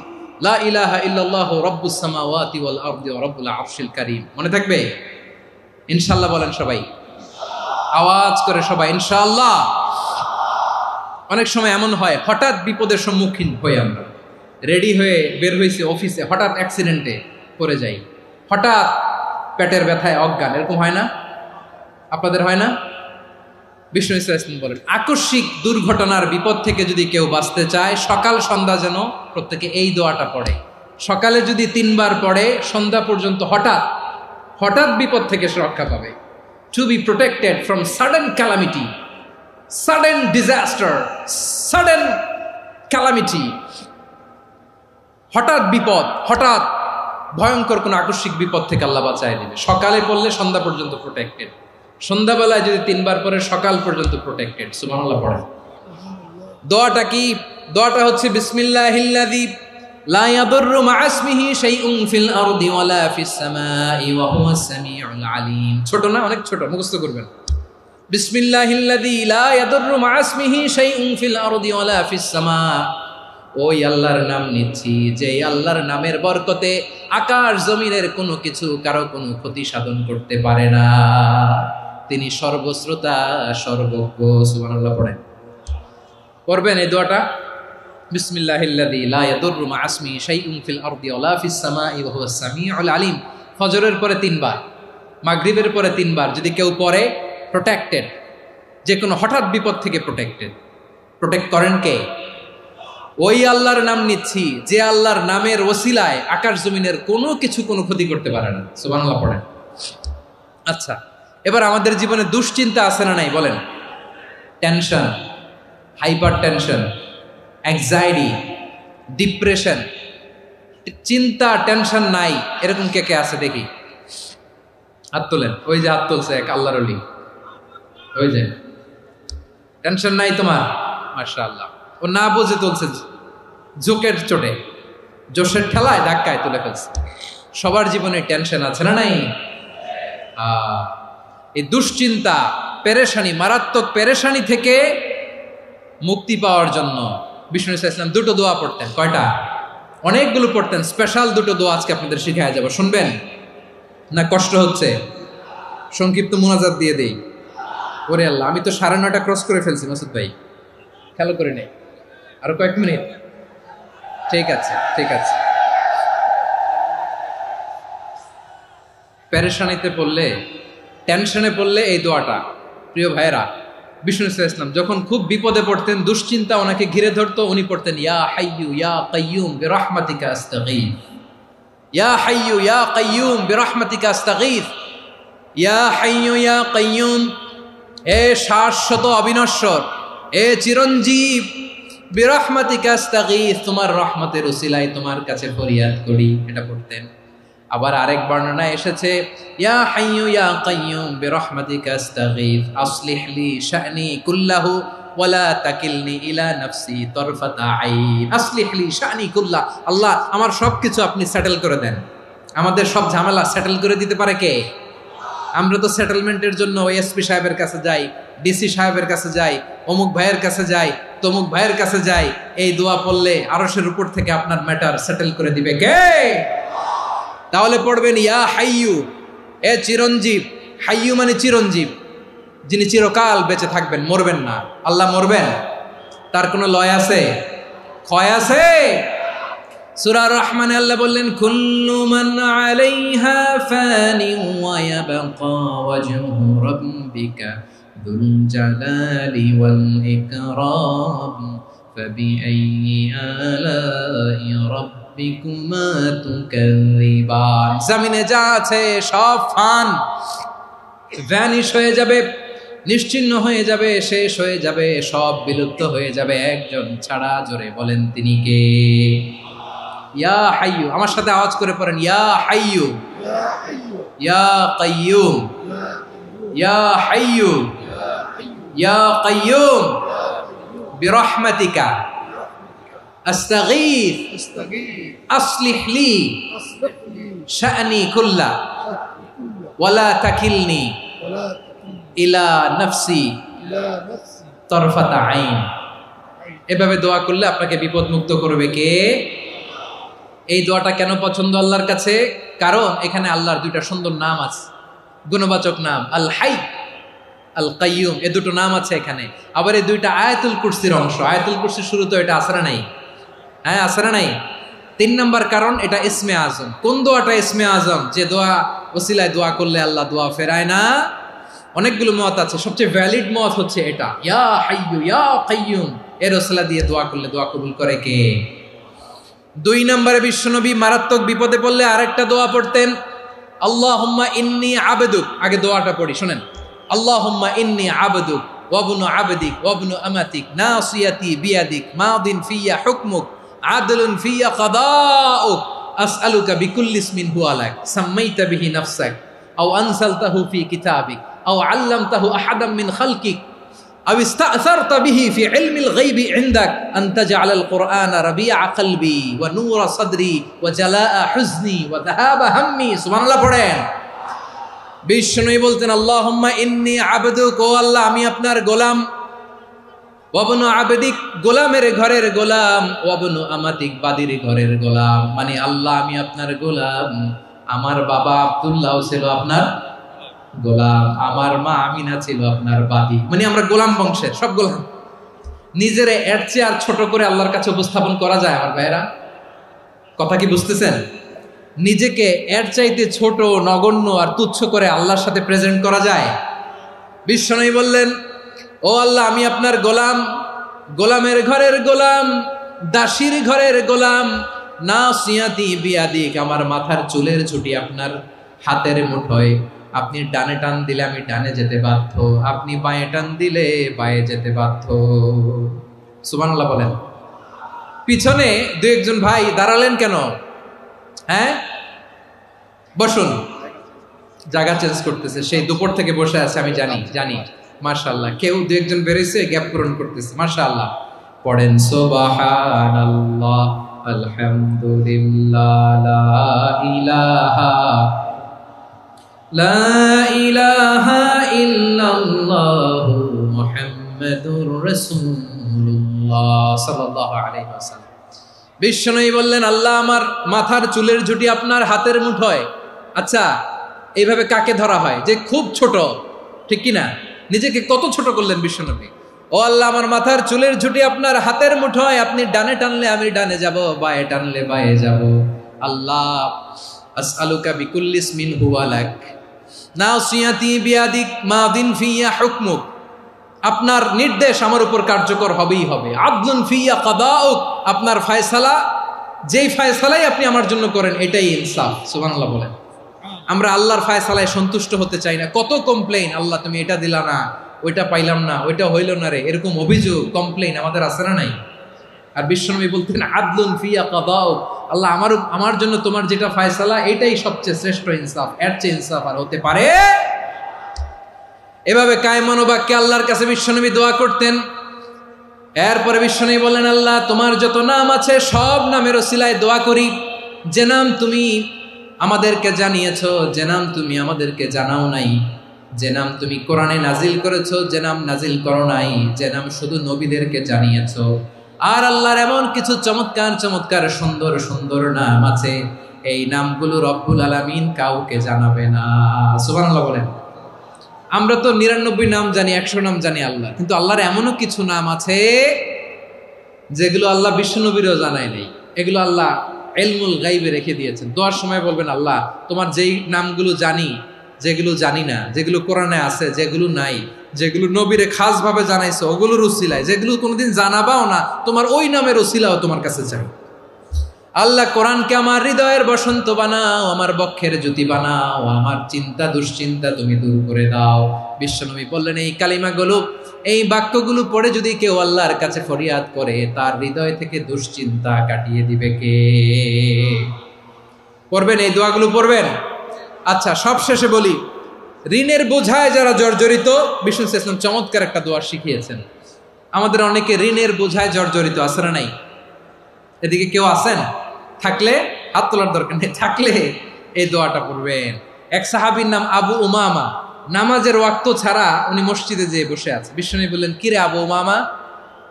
A: লা ইলাহা ইল্লাল্লাহু রাব্বুস সামাওয়াতি ওয়াল আরদি ওয়া রাব্বুল আরশিল কারীম। মনে থাকবে? ইনশাআল্লাহ বলেন সবাই, আওয়াজ করে সবাই ইনশাআল্লাহ। অনেক সময় এমন হয়, হঠাৎ বিপদের সম্মুখীন হই আমরা, রেডি হয়ে বের হয়েছি অফিসে, হঠাৎ অ্যাক্সিডেন্টে পড়ে যাই, হঠাৎ পেটের ব্যথায় অজ্ঞান। এরকম হয় না? আপনাদের হয় না? বিষ্ণু ইসলাম বলেন, আকস্মিক দুর্ঘটনার বিপদ থেকে যদি কেউ বাঁচতে চায়, সকাল সন্ধ্যা যেন প্রত্যেকে এই দোয়াটা পড়ে। সকালে যদি 3 বার পড়ে, সন্ধ্যা পর্যন্ত হঠাৎ বিপদ থেকে সে রক্ষা পাবে। To be protected from sudden calamity, sudden disaster, sudden calamity. হঠাৎ বিপদ, হঠাৎ ভয়ঙ্কর কোন আকস্মিক বিপদ থেকে আল্লাহ বাঁচায় দিবে। সকালে পড়লে সন্ধ্যা পর্যন্ত প্রোটেক্টেড, সন্ধ্যাবেলায় যদি 3 বার পরে সকাল পর্যন্ত প্রোটেক্টেড। সুবহানাল্লাহ পড়েন। দোয়াটা কি? দোয়াটা হচ্ছে বিসমিল্লাহিল্লাযী লা ইয়াদুররু মা ইসমিহি শাইউন ফিল আরদি ওয়ালা ফিস সামাই ওয়া হুয়াস সামিউল আলিম। ছোট না? অনেক ছোট, মুখস্থ করবেন। বিসমিল্লাহিল্লাযী লা ইয়াদুররু মা ইসমিহি শাইউন ফিল আরদি ওয়ালা ফিস সামা। ওই আল্লাহর নাম নিচ্ছি, যে আল্লাহর নামের বরকতে আকাশ জমিনের কোনো কিছু কারো কোনো ক্ষতি সাধন করতে পারে না। তিনি সর্বশ্রোতা, সর্বজ্ঞ। সুবহানাল্লাহ পড়েন। পড়বেন এই দোয়াটা, বিসমিল্লাহিল্লাযী লা ইয়াদুররু মা ইসমিহি শাইউন ফিল আরদি ওয়ালা ফিস সামাই ওয়া হুয়াস সামিউল আলিম। ফজরের পরে 3 বার, মাগরিবের পরে 3 বার যদি কেউ পড়ে, প্রোটেক্টেড, যে কোনো হঠাৎ বিপদ থেকে প্রোটেক্টেড। প্রোটেক্ট করেন কে? ওই আল্লাহর নাম নিচ্ছি, যে আল্লাহর নামের ওসিলায় আকাশ জমিনের কোনো কিছু কোনো ক্ষতি করতে পারে না। সুবহানাল্লাহ পড়েন। আচ্ছা, এবার আমাদের জীবনে দুশ্চিন্তা আছে না নাই বলেন? Tension, hyper tension, anxiety, depression, চিন্তা, টেনশন নাই এরকম কে কে আছে দেখি? হাত তোলেন। ওই যে হাত তুলছে এক আল্লাহর ওলি, ওই যে। টেনশন নাই তোমার? মাশাআল্লাহ, ও না বুঝে তুলছে, জোকের চোটে, জোশের ঠেলায় ধাক্কায় তুলে ফেলছে। সবার জীবনে টেনশন আছে না নাই? এই দুশ্চিন্তা, পেরেশানি, মারাত্মক পেরেশানি থেকে মুক্তি পাওয়ার জন্য বিষ্ণু ইসলাম দুটো দোয়া পড়তেন। কয়টা? অনেকগুলো পড়তেন। স্পেশাল দুটো দোয়া আজকে আপনাদের শিখায় যাব, শুনবেন না? কষ্ট হচ্ছে? সংক্ষিপ্ত মুনাজাত দিয়ে দেই। ওরে আল্লাহ, আমি তো 9:30 ক্রস করে ফেলছি মাসুদ ভাই, খেয়াল করে নেই। আরো কয়েক মিনিট? ঠিক আছে, ঠিক আছে। পেরেশানিতে পড়লে, টেনশনে পড়লে এই দোয়াটা, প্রিয় ভাইরা, বিষ্ণু ইসলাম যখন খুব বিপদে পড়তেন, দুশ্চিন্তা ওনাকে ঘিরে ধরতো, উনি পড়তেন ইয়া হাইয়ু ইয়া কাইয়ুম বিরহমাতিকা আস্তাগীথ, ইয়া হাইয়ু ইয়া কাইয়ুম বিরহমাতিকা আস্তাগীথ, ইয়া হাইয়ু ইয়া কাইয়ুম, এ শাশ্বত অবিনশ্বর, এ চিরঞ্জীব, বিরহমাতিকা আস্তাগীথ, তোমার রহমতের উসিলায় তোমার কাছে ফরিয়াদ করি। এটা পড়তেন। আবার আরেক বর্ণনায় এসেছে ইয়া হাইয়ু ইয়া কাইয়ুম বিরহমাতিকা আস্তাগীথ আসলিহ লি শা'নি কুল্লাহু ওয়ালা তাকিলনি ইলা নাফসি তরফাতা আইন। আসলিহ লি শা'নি কুল্লাহ, আল্লাহ আমার সবকিছু আপনি সেটেল করে দেন। আমাদের সব ঝামেলা সেটেল করে দিতে পারে কে? আমরা তো সেটেলমেন্টের জন্য এসপি সাহেবের কাছে যাই, ডিসি সাহেবের কাছে যাই, অমুক ভাইয়ের কাছে যাই, তমুক ভাইয়ের কাছে যাই। এই দোয়া পড়লে আরশের উপর থেকে আপনার ম্যাটার সেটেল করে দিবে কে? তাহলে পড়বেন ইয়া হাইয়ু, এ চিরঞ্জীব। হাইয়ু মানে চিরঞ্জীব, যিনি চিরকাল বেঁচে থাকবেন, মরবেন না। আল্লাহ মরবেন? তার কোনো লয় আছে? ক্ষয় আছে? সূরা রহমানে আল্লাহ বললেন কুল্লু মান আলাইহা ফানি ওয়া ইয়াবকা ওয়াজহু রাব্বিকা যুল জালালি ওয়াল ইকরাম ফাবিআইয়ি আলাই রাব্বিকুমা তুকাযিবান। জমিনে যা আছে সব ফান, ভ্যানিশ হয়ে যাবে, নিশ্চিহ্ন হয়ে যাবে, শেষ হয়ে যাবে, সব বিলুপ্ত হয়ে যাবে, একজন ছাড়া। জোরে বলেন তিনি কে? ইয়া হাইয়ু। আমার সাথে আওয়াজ করে পড়েন ইয়া হাইয়ু ইয়া কাইয়ুম ইয়া হাইয়ু ইয়া কাইয়ুম বিরহমাতিকা আস্তাগীথ আসলিহ লি শা'নি কুল্লা ওয়ালা তাকিলনি ইলা নাফসি তরফাতা আইন। এভাবে দোয়া করলে আপনাকে বিপদ মুক্ত করবে কে? এই দোয়াটা কেন পছন্দ আল্লাহর কাছে? কারণ এখানে আল্লাহর দুইটা সুন্দর নাম আছে, গুণবাচক নাম, আল হাই, আল কাইয়ুম, এ দুটো নাম আছে এখানে। আবার এই দুইটা আয়াতুল কুরসির অংশ। আয়াতুল কুরসির শুরু তো এটা আসরা নাই? হ্যাঁ, আসরা নাই। 3 নম্বর কারণ, এটা ইসমে আজম। কোন দোয়াটা ইসমে আজম? যে দোয়া ওসিলায় দোয়া করলে আল্লাহ দোয়া ফেরায় না। অনেকগুলো মত আছে, সবচেয়ে ভ্যালিড মত হচ্ছে এটা, ইয়া হাইয়ু ইয়া কাইয়ুম, এর ওসিলা দিয়ে দোয়া করলে দোয়া কবুল করে কে? 2 নম্বরে বিশ্বনবী মারাত্মক বিপদে পড়লে আরেকটা দোয়া পড়তেন, আল্লাহুম্মা ইন্নী আবদুক। আগে দোয়াটা পড়ি, শুনেন। আল্লাহুম্মা ইন্নী আবদুক ওয়া ইবনু আবদিক ওয়া ইবনু আমাতিক নাসিয়াতি বিয়াদিক মাদিন ফিয়া হুকমুক আদলুন ফিয়া কাদাউক আসআলুকা বিকুল্লি ইসমিন হুয়া লাক সাম্মাইতা বিহি নাফসাক আও আনসালতাহু ফি কিতাবিক আও আল্লামতাহু আহাদাম মিন খালকিক أو استأثرت به في علم الغيب عندك أن تجعل القرآن ربيع قلبي ونور صدري وجلاء حزني وذهاب همي। سبحان الله পড়েন। বিষ্ণু বলতেন আল্লাহুম্মা ইন্নী আবদুক, ও আল্লাহ আমি আপনার গোলাম, ওয়াবনু আবদিক, গোলামের ঘরের গোলাম, ওয়াবনু আমাতিক, বাদির ঘরের গোলাম। মানে আল্লাহ আমি আপনার গোলাম, আমার বাবা আব্দুল্লাহ ছিল আপনার গোলাম, আমার মা আমিনা ছিল আপনার বাদী। মানে আমরা গোলাম বংশের, সব গোলাম। নিজেরে এর চেয়ে আর ছোট করে আল্লাহর কাছে উপস্থাপন করা যায় আমার ভাইয়েরা? কথা কি বুঝতেছেন? নিজেকে এর চাইতে ছোট, নগণ্য আর তুচ্ছ করে আল্লাহর সাথে প্রেজেন্ট করা যায়? বিশ্বনবী বললেন ও আল্লাহ আমি আপনার গোলাম, গোলামের ঘরের গোলাম, দাসীর ঘরের গোলাম, নাসিয়াতি বিয়াদিক, আমার মাথার চুলের ছুটি আপনার হাতের মুঠোয়। আপনি ডানে টান দিলে আমি ডানে যেতে বাধ্য, আপনি বাঁয়ে টান দিলে বাঁয়ে যেতে বাধ্য। সুবহানাল্লাহ বলেন। পিছনে 2-1 ভাই দাঁড়ালেন কেন? হ্যাঁ, বসুন। জায়গা চেঞ্জ করতেছে, সেই দুপুর থেকে বসে আছে, আমি জানি। মাশাআল্লাহ। কেউ 2-1 বেরোইছে, গ্যাপ পূরণ করতেছে। মাশাআল্লাহ। পড়েন সুবহানাল্লাহ, আলহামদুলিল্লাহ, লা ইলাহা ইল্লাল্লাহ মুহাম্মাদুর রাসূলুল্লাহ সাল্লাল্লাহু আলাইহি ওয়াসাল্লাম। বিশ্বনবী বললেন, আল্লাহ আমার মাথার চুলের ঝুঁটি আপনার হাতের মুঠোয়। আচ্ছা, এইভাবে কাকে ধরা হয়? যে খুব ছোট, ঠিক কিনা? নিজেকে কত ছোট করলেন বিশ্বনবী। ও আল্লাহ, আমার মাথার চুলের ঝুঁটি আপনার হাতের মুঠোয়, আপনি ডানে টানলে আমি ডানে যাব, বায়ে টানলে বায়ে যাব। আল্লাহ, আসআলুকা বিকুল্লি ইসমিন হুয়া লাক নাসিয়াতি বিয়াদিক মাদিন ফিয়া হুকমুক। আপনার নির্দেশ আমার উপর কার্যকর হবেই হবে। আদলুন ফিয়া কাদাউক, আপনার ফয়সালা, যেই ফয়সালাই আপনি আমার জন্য করেন এটাই ইনসাফ। সুবহানাল্লাহ বলেন। আমরা আল্লাহর ফয়সালায় সন্তুষ্ট হতে চাই না। কত কমপ্লেইন, আল্লাহ তুমি এটা দিলা না, ওইটা পাইলাম না, ওইটা হইল না রে, এরকম অভিযোগ, কমপ্লেইন আমাদের আছে না নাই? আর বিশ্বনবী বলতেন, আদলুন ফিয়া কাদাউক, আল্লাহ আমার জন্য তোমার যেটা ফয়সালা এটাই সবচেয়ে শ্রেষ্ঠ ইনসাফ, এর চেয়ে ইনসাফ আর হতে পারে? এভাবে কায়মান বাক্যে আল্লাহর কাছে বিশ্বনবী দোয়া করতেন। এরপরে বিশ্বনবী বললেন, আল্লাহ তোমার যত নাম আছে সব নামের ওসিলায় দোয়া করি, যে নাম তুমি আমাদেরকে জানিয়েছো, যে নাম তুমি আমাদেরকে জানাও নাই, যে নাম তুমি কোরআনে নাজিল করেছো, যে নাম নাজিল করো নাই, যে নাম শুধু নবীদেরকে জানিয়েছো। আর আল্লাহর এমন কিছু চমৎকার চমৎকার সুন্দর সুন্দর নাম আছে, এই নামগুলো রব্বুল আলামিন কাউকে জানাবে না। সুবহানাল্লাহ বলেন। আমরা তো 99 নাম জানি, 100 নাম জানি আল্লাহ, কিন্তু আল্লাহর এমনও কিছু নাম আছে যেগুলো আল্লাহ বিশ্বনবীরও জানায় নাই। এগুলো আল্লাহ ইলমুল গায়বে রেখে দিয়েছেন। দোয়ার সময় বলবেন, আল্লাহ তোমার যেই নামগুলো জানি, যেগুলো জানি না, যেগুলো কোরআনে আছে, যেগুলো নাই, যেগুলো নবীরে খাস ভাবে জানাইছো ওগুলোর উসিলায়, যেগুলো কোনোদিন জানাবাও না, তোমার ওই নামের উসিলাও তোমার কাছে চাই। আল্লাহ কোরআনকে আমার হৃদয়ের বসন্ত বানাও, আমার বক্ষের জ্যোতি বানাও, আমার চিন্তা দুশ্চিন্তা তুমি দূর করে দাও। বিশ্বনবী বললেন, এই কালিমাগুলো, এই বাক্যগুলো পড়ে যদি কেউ আল্লাহর কাছে ফরিয়াদ করে, তার হৃদয় থেকে দুশ্চিন্তা কাটিয়ে দিবে কে? পড়বেন, এই দোয়াগুলো পড়বেন। আচ্ছা, সব শেষে বলি, ঋণের বোঝায় যারা জর্জরিত, বিষ্ণু ইসলাম চমৎকার একটা দোয়া শিখিয়েছেন। আমাদের অনেকে ঋণের বোঝায় জর্জরিত, আছে না নাই? এদিকে কেউ আছেন? থাকলে হাত তোলার দরকার নেই, থাকলে এই দোয়াটা পড়বেন। এক সাহাবীর নাম আবু উমামা, নামাজের ওয়াক্ত ছাড়া উনি মসজিদে যেয়ে বসে আছে। বিশ্বনবী বললেন, কি রে আবু উমামা,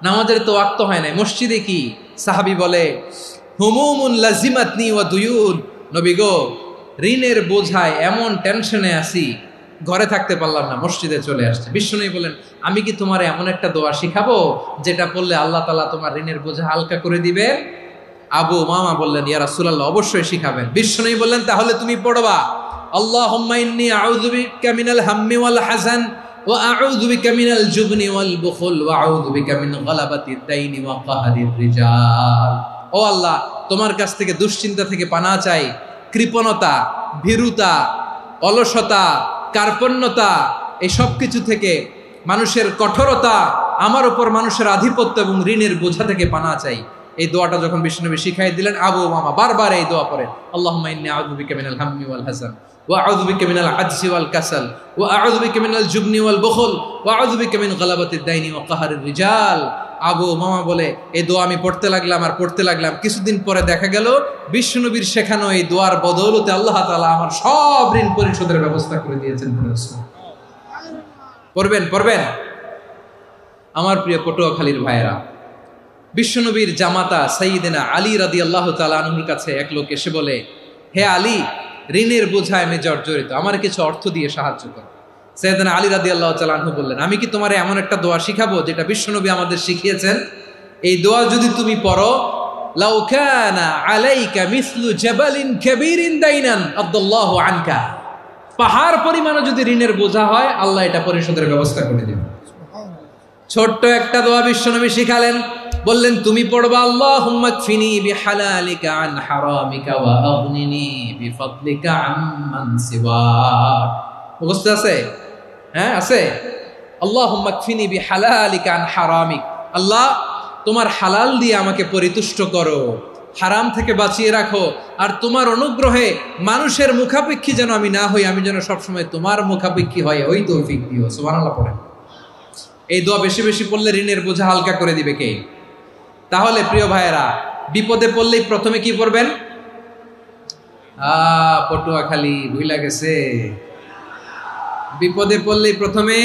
A: নামাজের তো ওয়াক্ত হয় নাই, মসজিদে কি? সাহাবী বলে, হুমুমুন লাজিমাতনি ওয়া দুয়ুন, নবী গো, ঋণের বোঝায় এমন টেনশনে আছি, ঘরে থাকতে পারলাম না, মসজিদে চলে আসছে। বিশ্বনবী বলেন, আমি কি তোমার এমন একটা দোয়া শিখাবো যেটা পড়লে আল্লাহ তাআলা তোমার ঋণের বোঝা হালকা করে দিবে? আবু উমামা বললেন, ইয়া রাসূলুল্লাহ, অবশ্যই শিখাবেন। বিশ্বনবী বললেন, তাহলে তুমি পড়বা, আল্লাহুম্মা ইন্নী আউযু বিকা মিনাল হাম্মি ওয়াল হাযান ওয়া আউযু বিকা মিনাল জুবনি ওয়াল বুখল ওয়া আউযু বিকা মিন গালাবাতিদ দাইনি ওয়া কাহরির রিজাল। ও আল্লাহ, তোমার কাছ থেকে দুশ্চিন্তা থেকে পানাহ চাই, কৃপণতা, ভীরুতা, অলসতা, কার্পণ্যতা, এই সব কিছু থেকে, মানুষের কঠোরতা, আমার উপর মানুষের আধিপত্য এবং ঋণের বোঝা থেকে পানাহ চাই। এই দোয়াটা যখন বিশ্বনবী শিখাই দিলেন, আবু উমামা বারবার এই দোয়া পড়েন, আল্লাহুম্মা ইন্নী আউযু বিকা মিনাল হাম্মি ওয়াল হাযান ওয়া আউযু বিকা মিনাল আজজি ওয়াল কাসাল ওয়া আউযু বিকা মিনাল জুবনি ওয়াল বুখল ওয়া আউযু বিকা মিন গালাবাতিদ দাইনি ওয়া কাহরির রিজাল। আবু উমামা বলে, এই দোয়া আমি পড়তে লাগলাম আর পড়তে লাগলাম, কিছুদিন পরে দেখা গেল বিশ্বনবীর শেখানো এই দোয়ার বদৌলতে আল্লাহ তাআলা আমার সব ঋণ পরিশোধের ব্যবস্থা করে দিয়েছেন। পড়বেন পড়বেন। আমার প্রিয় পটুয়াখালীর ভাইয়েরা, বিশ্বনবীর জামাতা সাইয়্যিদিনা আলী রাদিয়াল্লাহু তাআলা আনহুর কাছে এক লোক এসে বলে, হে আলী, ঋণের বোঝায় আমি জর্জরিত, আমার কিছু অর্থ দিয়ে সাহায্য করো। সাইয়্যিদিনা আলী রাদিয়াল্লাহু তাআলা আনহু বললেন, আমি কি তোমারে এমন একটা দোয়া শিখাবো যেটা বিশ্বনবী আমাদের শিখিয়েছেন? এই দোয়া যদি তুমি পড়ো, লাউ কানা আলাইকা মিসলু জাবালিন কাবীরিন দাইনান আদাল্লাহু আনকা, পাহাড় পরিমাণও যদি ঋণের বোঝা হয়, আল্লাহ এটা পরিশোধের ব্যবস্থা করে দিবেন। ছোট্ট একটা দোয়া বিশ্বনবী শিখালেন, বললেন তুমি পড়বা, আল্লাহুম্মা কফিনি বিহালালিকা আন হারামিকা ওয়া আগনিনি বিফাদলিকা আম্মান সিওয়াক। মুখস্থ আছে? হ্যাঁ আছে। আল্লাহুম্মা কফিনি বিহালালিকা আন হারামিক, আল্লাহ তোমার হালাল দিয়ে আমাকে পরিতুষ্ট করো, হারাম থেকে বাঁচিয়ে রাখো, আর তোমার অনুগ্রহে মানুষের মুখাপেক্ষী যেন আমি না হই, আমি যেন সবসময় তোমার মুখাপেক্ষী হয়, ওই তৌফিক দিও। সুবহানাল্লাহ পড়েন। এই দোয়া বেশি বেশি পড়লে ঋণের বোঝা হালকা করে দিবে কে? তাহলে প্রিয় ভাইয়েরা, বিপদে পড়লেই প্রথমে কি পড়বেন? পটুয়াখালী ভুইলা গেছে। বিপদে পড়লেই প্রথমে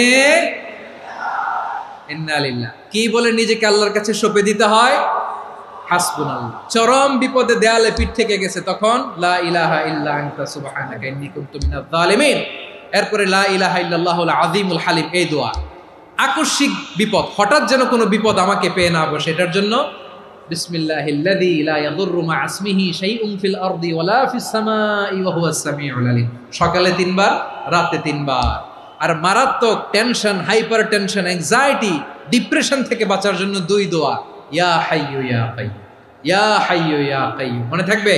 A: ইন্না লিল্লাহ কি বলে নিজেকে আল্লাহর কাছে সঁপে দিতে হয়? হাসবুনাল্লাহ। চরম বিপদে দেয়ালে পিঠ থেকে গেছে, তখন লা ইলাহা ইল্লা আনতা সুবহানাকা ইন্নী কুনতু মিনাজ জালিমিন। এরপরে লা ইলাহা ইল্লাল্লাহুল আযীমুল হালিম, এই দোয়া। আকস্মিক বিপদ, হঠাৎ যেন কোনো বিপদ আমাকে পেয়ে না বসে, এটার জন্য বিসমিল্লাহিল্লাযী লা ইয়াদুররু মা ইসমিহি শাইউন ফিল আরদি ওয়ালা ফিস সামাই ওয়া হুয়াস সামিউল আলীম। সকালে 3 বার, রাতে 3 বার। আর মারাত্মক tension, hyper tension, anxiety, depression থেকে বাঁচার জন্য 2 দোয়া, ইয়া হাইয়্যু ইয়া কাইয়্যুম, ইয়া হাইয়্যু ইয়া কাইয়্যুম, মনে থাকবে?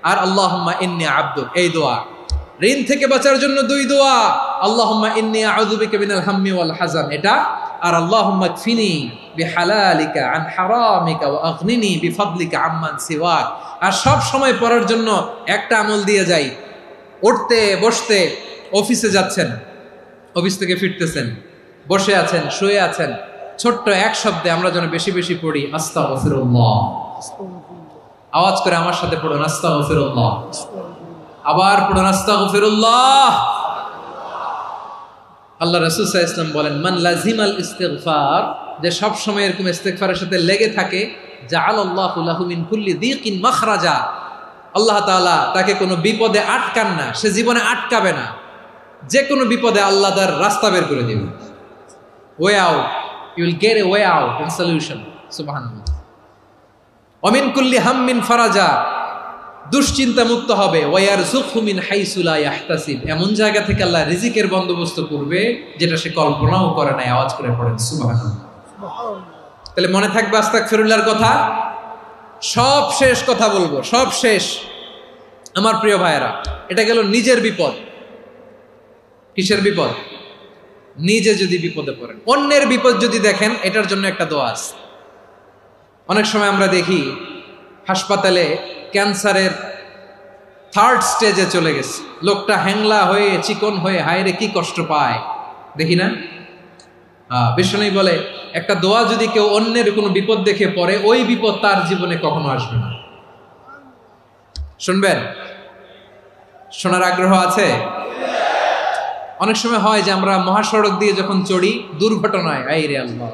A: আর আল্লাহুম্মা ইন্নী আবদুক, এই দোয়া। ঋণ থেকে বাঁচার জন্য 2 দোয়া, আল্লাহুম্মা ইন্নী আউযু বিকা মিনাল হাম্মি ওয়াল হাযান, এটা। আর আল্লাহুম্মা কফিনি বিহালালিকা আন হারামিকা ওয়া আগনিনি বিফাদলিকা আম্মান সিওয়াক। আর সব সময় পড়ার জন্য একটা আমল দিয়ে যাই, উঠতে বসতে, অফিসে যাচ্ছেন, অফিস থেকে ফিরতেছেন, বসে আছেন, শুয়ে আছেন, ছোট্ট এক শব্দে আমরা যেন বেশি বেশি পড়ি আস্তাগফিরুল্লাহ। আওয়াজ করে আমার সাথে পড়ুন আস্তাগফিরুল্লাহ। আবার পড়ুন আস্তাগফিরুল্লাহ। আল্লাহ রাসূল সাল্লাল্লাহু আলাইহি ওয়াসাল্লাম বলেন, মান লাজিমাল ইস্তিগফার, যে সব সময় এরকম ইস্তিগফারের সাথে লেগে থাকে, জাআলাল্লাহু লাহু মিন কুল্লি যিকিন মাখরাজা, আল্লাহ তাআলা তাকে কোনো বিপদে আটকান না, সে জীবনে আটকাবে না। যে কোনো বিপদে আল্লাহ তার রাস্তা বের করে দিবেন, way out, you will get a way out and solution. সুবহানাল্লাহ। ওয়া মিন কুল্লি হাম্মিন ফারাজা, দুশ্চিন্তা মুক্ত হবে। ওয়ায়ারযুকহু মিন হাইসু লা ইয়াহতাসিব, এমন জায়গা থেকে আল্লাহ রিজিকের বন্দোবস্ত করবে যেটা সে কল্পনাও করে নাই। আওয়াজ করে পড়েন সুবহানাল্লাহ। তাহলে মনে থাকবে আস্তাগফিরুল্লাহর কথা। সব শেষ কথা বলবো, সব শেষ আমার প্রিয় ভাইয়েরা। এটা গেল নিজের বিপদ। কিসের বিপদ? নিজে যদি বিপদে পড়েন। অন্যের বিপদ যদি দেখেন, এটার জন্য একটা দোয়া আছে। অনেক সময় আমরা দেখি হাসপাতালে ক্যান্সারের 3rd স্টেজে চলে গেছে, লোকটা হ্যাংলা হয়ে, চিকন হয়ে, হায়রে কি কষ্ট পায়, দেখি না? বিষ্ণু বলে, একটা দোয়া যদি কেউ অন্যের কোনো বিপদ দেখে পড়ে, ওই বিপদ তার জীবনে কখনো আসবে না। শুনবেন? শোনার আগ্রহ আছে? অনেক সময় হয় যে আমরা মহাসড়ক দিয়ে যখন চড়ি, দুর্ঘটনায়, আইরে আল্লাহ,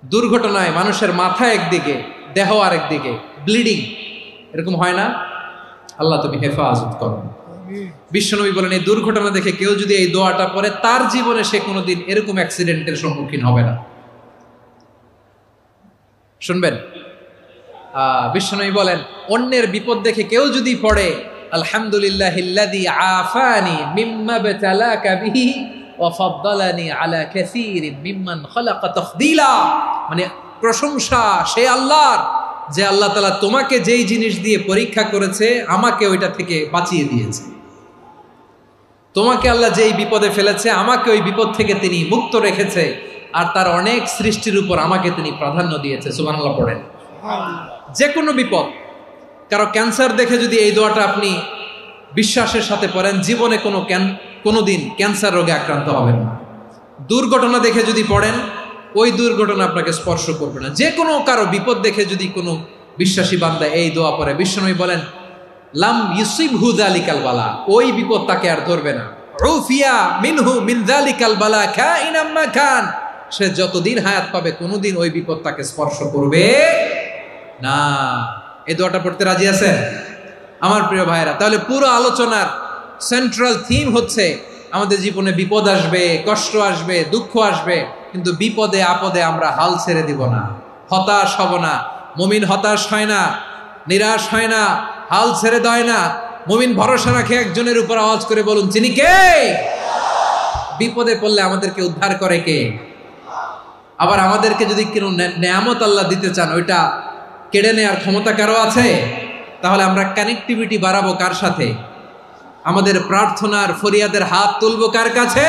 A: দুর্ঘটনায় মানুষের মাথা একদিকে, দেহ আরেকদিকে, ব্লিডিং, এরকম হয় না? আল্লাহ তুমি হেফাজত করো। বিশ্বনবী বলেন, এই দুর্ঘটনা দেখে কেউ যদি এই দোয়াটা পড়ে, তার জীবনে সে কোনোদিন এরকম অ্যাক্সিডেন্টের সম্মুখীন হবে না। শুনবেন? বিশ্বনবী বলেন, অন্যের বিপদ দেখে কেউ যদি পড়ে, আলহামদুলিল্লাহিল্লাযী আফানি মিম্মা বতালাকা বিহি ওয়া ফাদ্দালানি আলা কাসীরিন মিম্মান খালাকা তাফদীলা, মানে প্রশংসা সে আল্লাহর, যে আল্লাহ তাআলা তোমাকে যেই জিনিস দিয়ে পরীক্ষা করেছে, আমাকে ওইটা থেকে বাঁচিয়ে দিয়েছে। তোমাকে আল্লাহ যেই বিপদে ফেলেছে, আমাকে ওই বিপদ থেকে তিনি মুক্ত রেখেছে, আর তার অনেক সৃষ্টির উপর আমাকে তিনি প্রাধান্য দিয়েছে। সুবহানাল্লাহ পড়েন। যে কোনো বিপদ, কারো ক্যান্সার দেখে যদি এই দোয়াটা আপনি বিশ্বাসের সাথে পড়েন, জীবনে কোনোদিন ক্যান্সার রোগে আক্রান্ত হবেন না। দুর্ঘটনা দেখে যদি পড়েন, ওই দুর্ঘটনা আপনাকে স্পর্শ করবে না। যে কোনো কারো বিপদ দেখে যদি কোনো বিশ্বাসী বান্দা এই দোয়া পড়ে, বিশ্বনবী বলেন, লাম ইউসিবহু যালিকাল বালা, ওই বিপদ তাকে আর ধরবে না। উফিয়া মিনহু মিন যালিকাল বালা কাইনাম মা কান, সে যতদিন হায়াত পাবে কোনোদিন ওই বিপদ তাকে স্পর্শ করবে না। এই দোয়াটা পড়তে রাজি আছেন আমার প্রিয় ভাইরা? তাহলে পুরো আলোচনার সেন্ট্রাল থিম হচ্ছে, আমাদের জীবনে বিপদ আসবে, কষ্ট আসবে, দুঃখ আসবে, কিন্তু বিপদে আপদে আমরা হাল ছেড়ে দিব না, হতাশ হব না। মুমিন হতাশ হয় না, নিরাশ হয় না, হাল ছেড়ে দেয় না। মুমিন ভরসা রাখে একজনের উপর। আওয়াজ করে বলুন, তিনি কে? বিপদে পড়লে আমাদেরকে উদ্ধার করে কে? আবার আমাদেরকে যদি কোনো নেয়ামত আল্লাহ দিতে চান, ওইটা কেড়ে নেওয়ার ক্ষমতা কারো আছে? তাহলে আমরা কানেক্টিভিটি বাড়াবো কার সাথে? আমাদের প্রার্থনার ফরিয়াদের হাত তুলবো কার কাছে?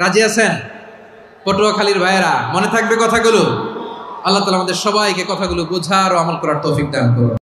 A: রাজি আছেন পটুয়াখালীর ভাইয়েরা? মনে থাকবে কথাগুলো? আল্লাহ তাআলা আমাদের সবাইকে কথাগুলো বোঝার ও আমল করার তৌফিক দান করুন।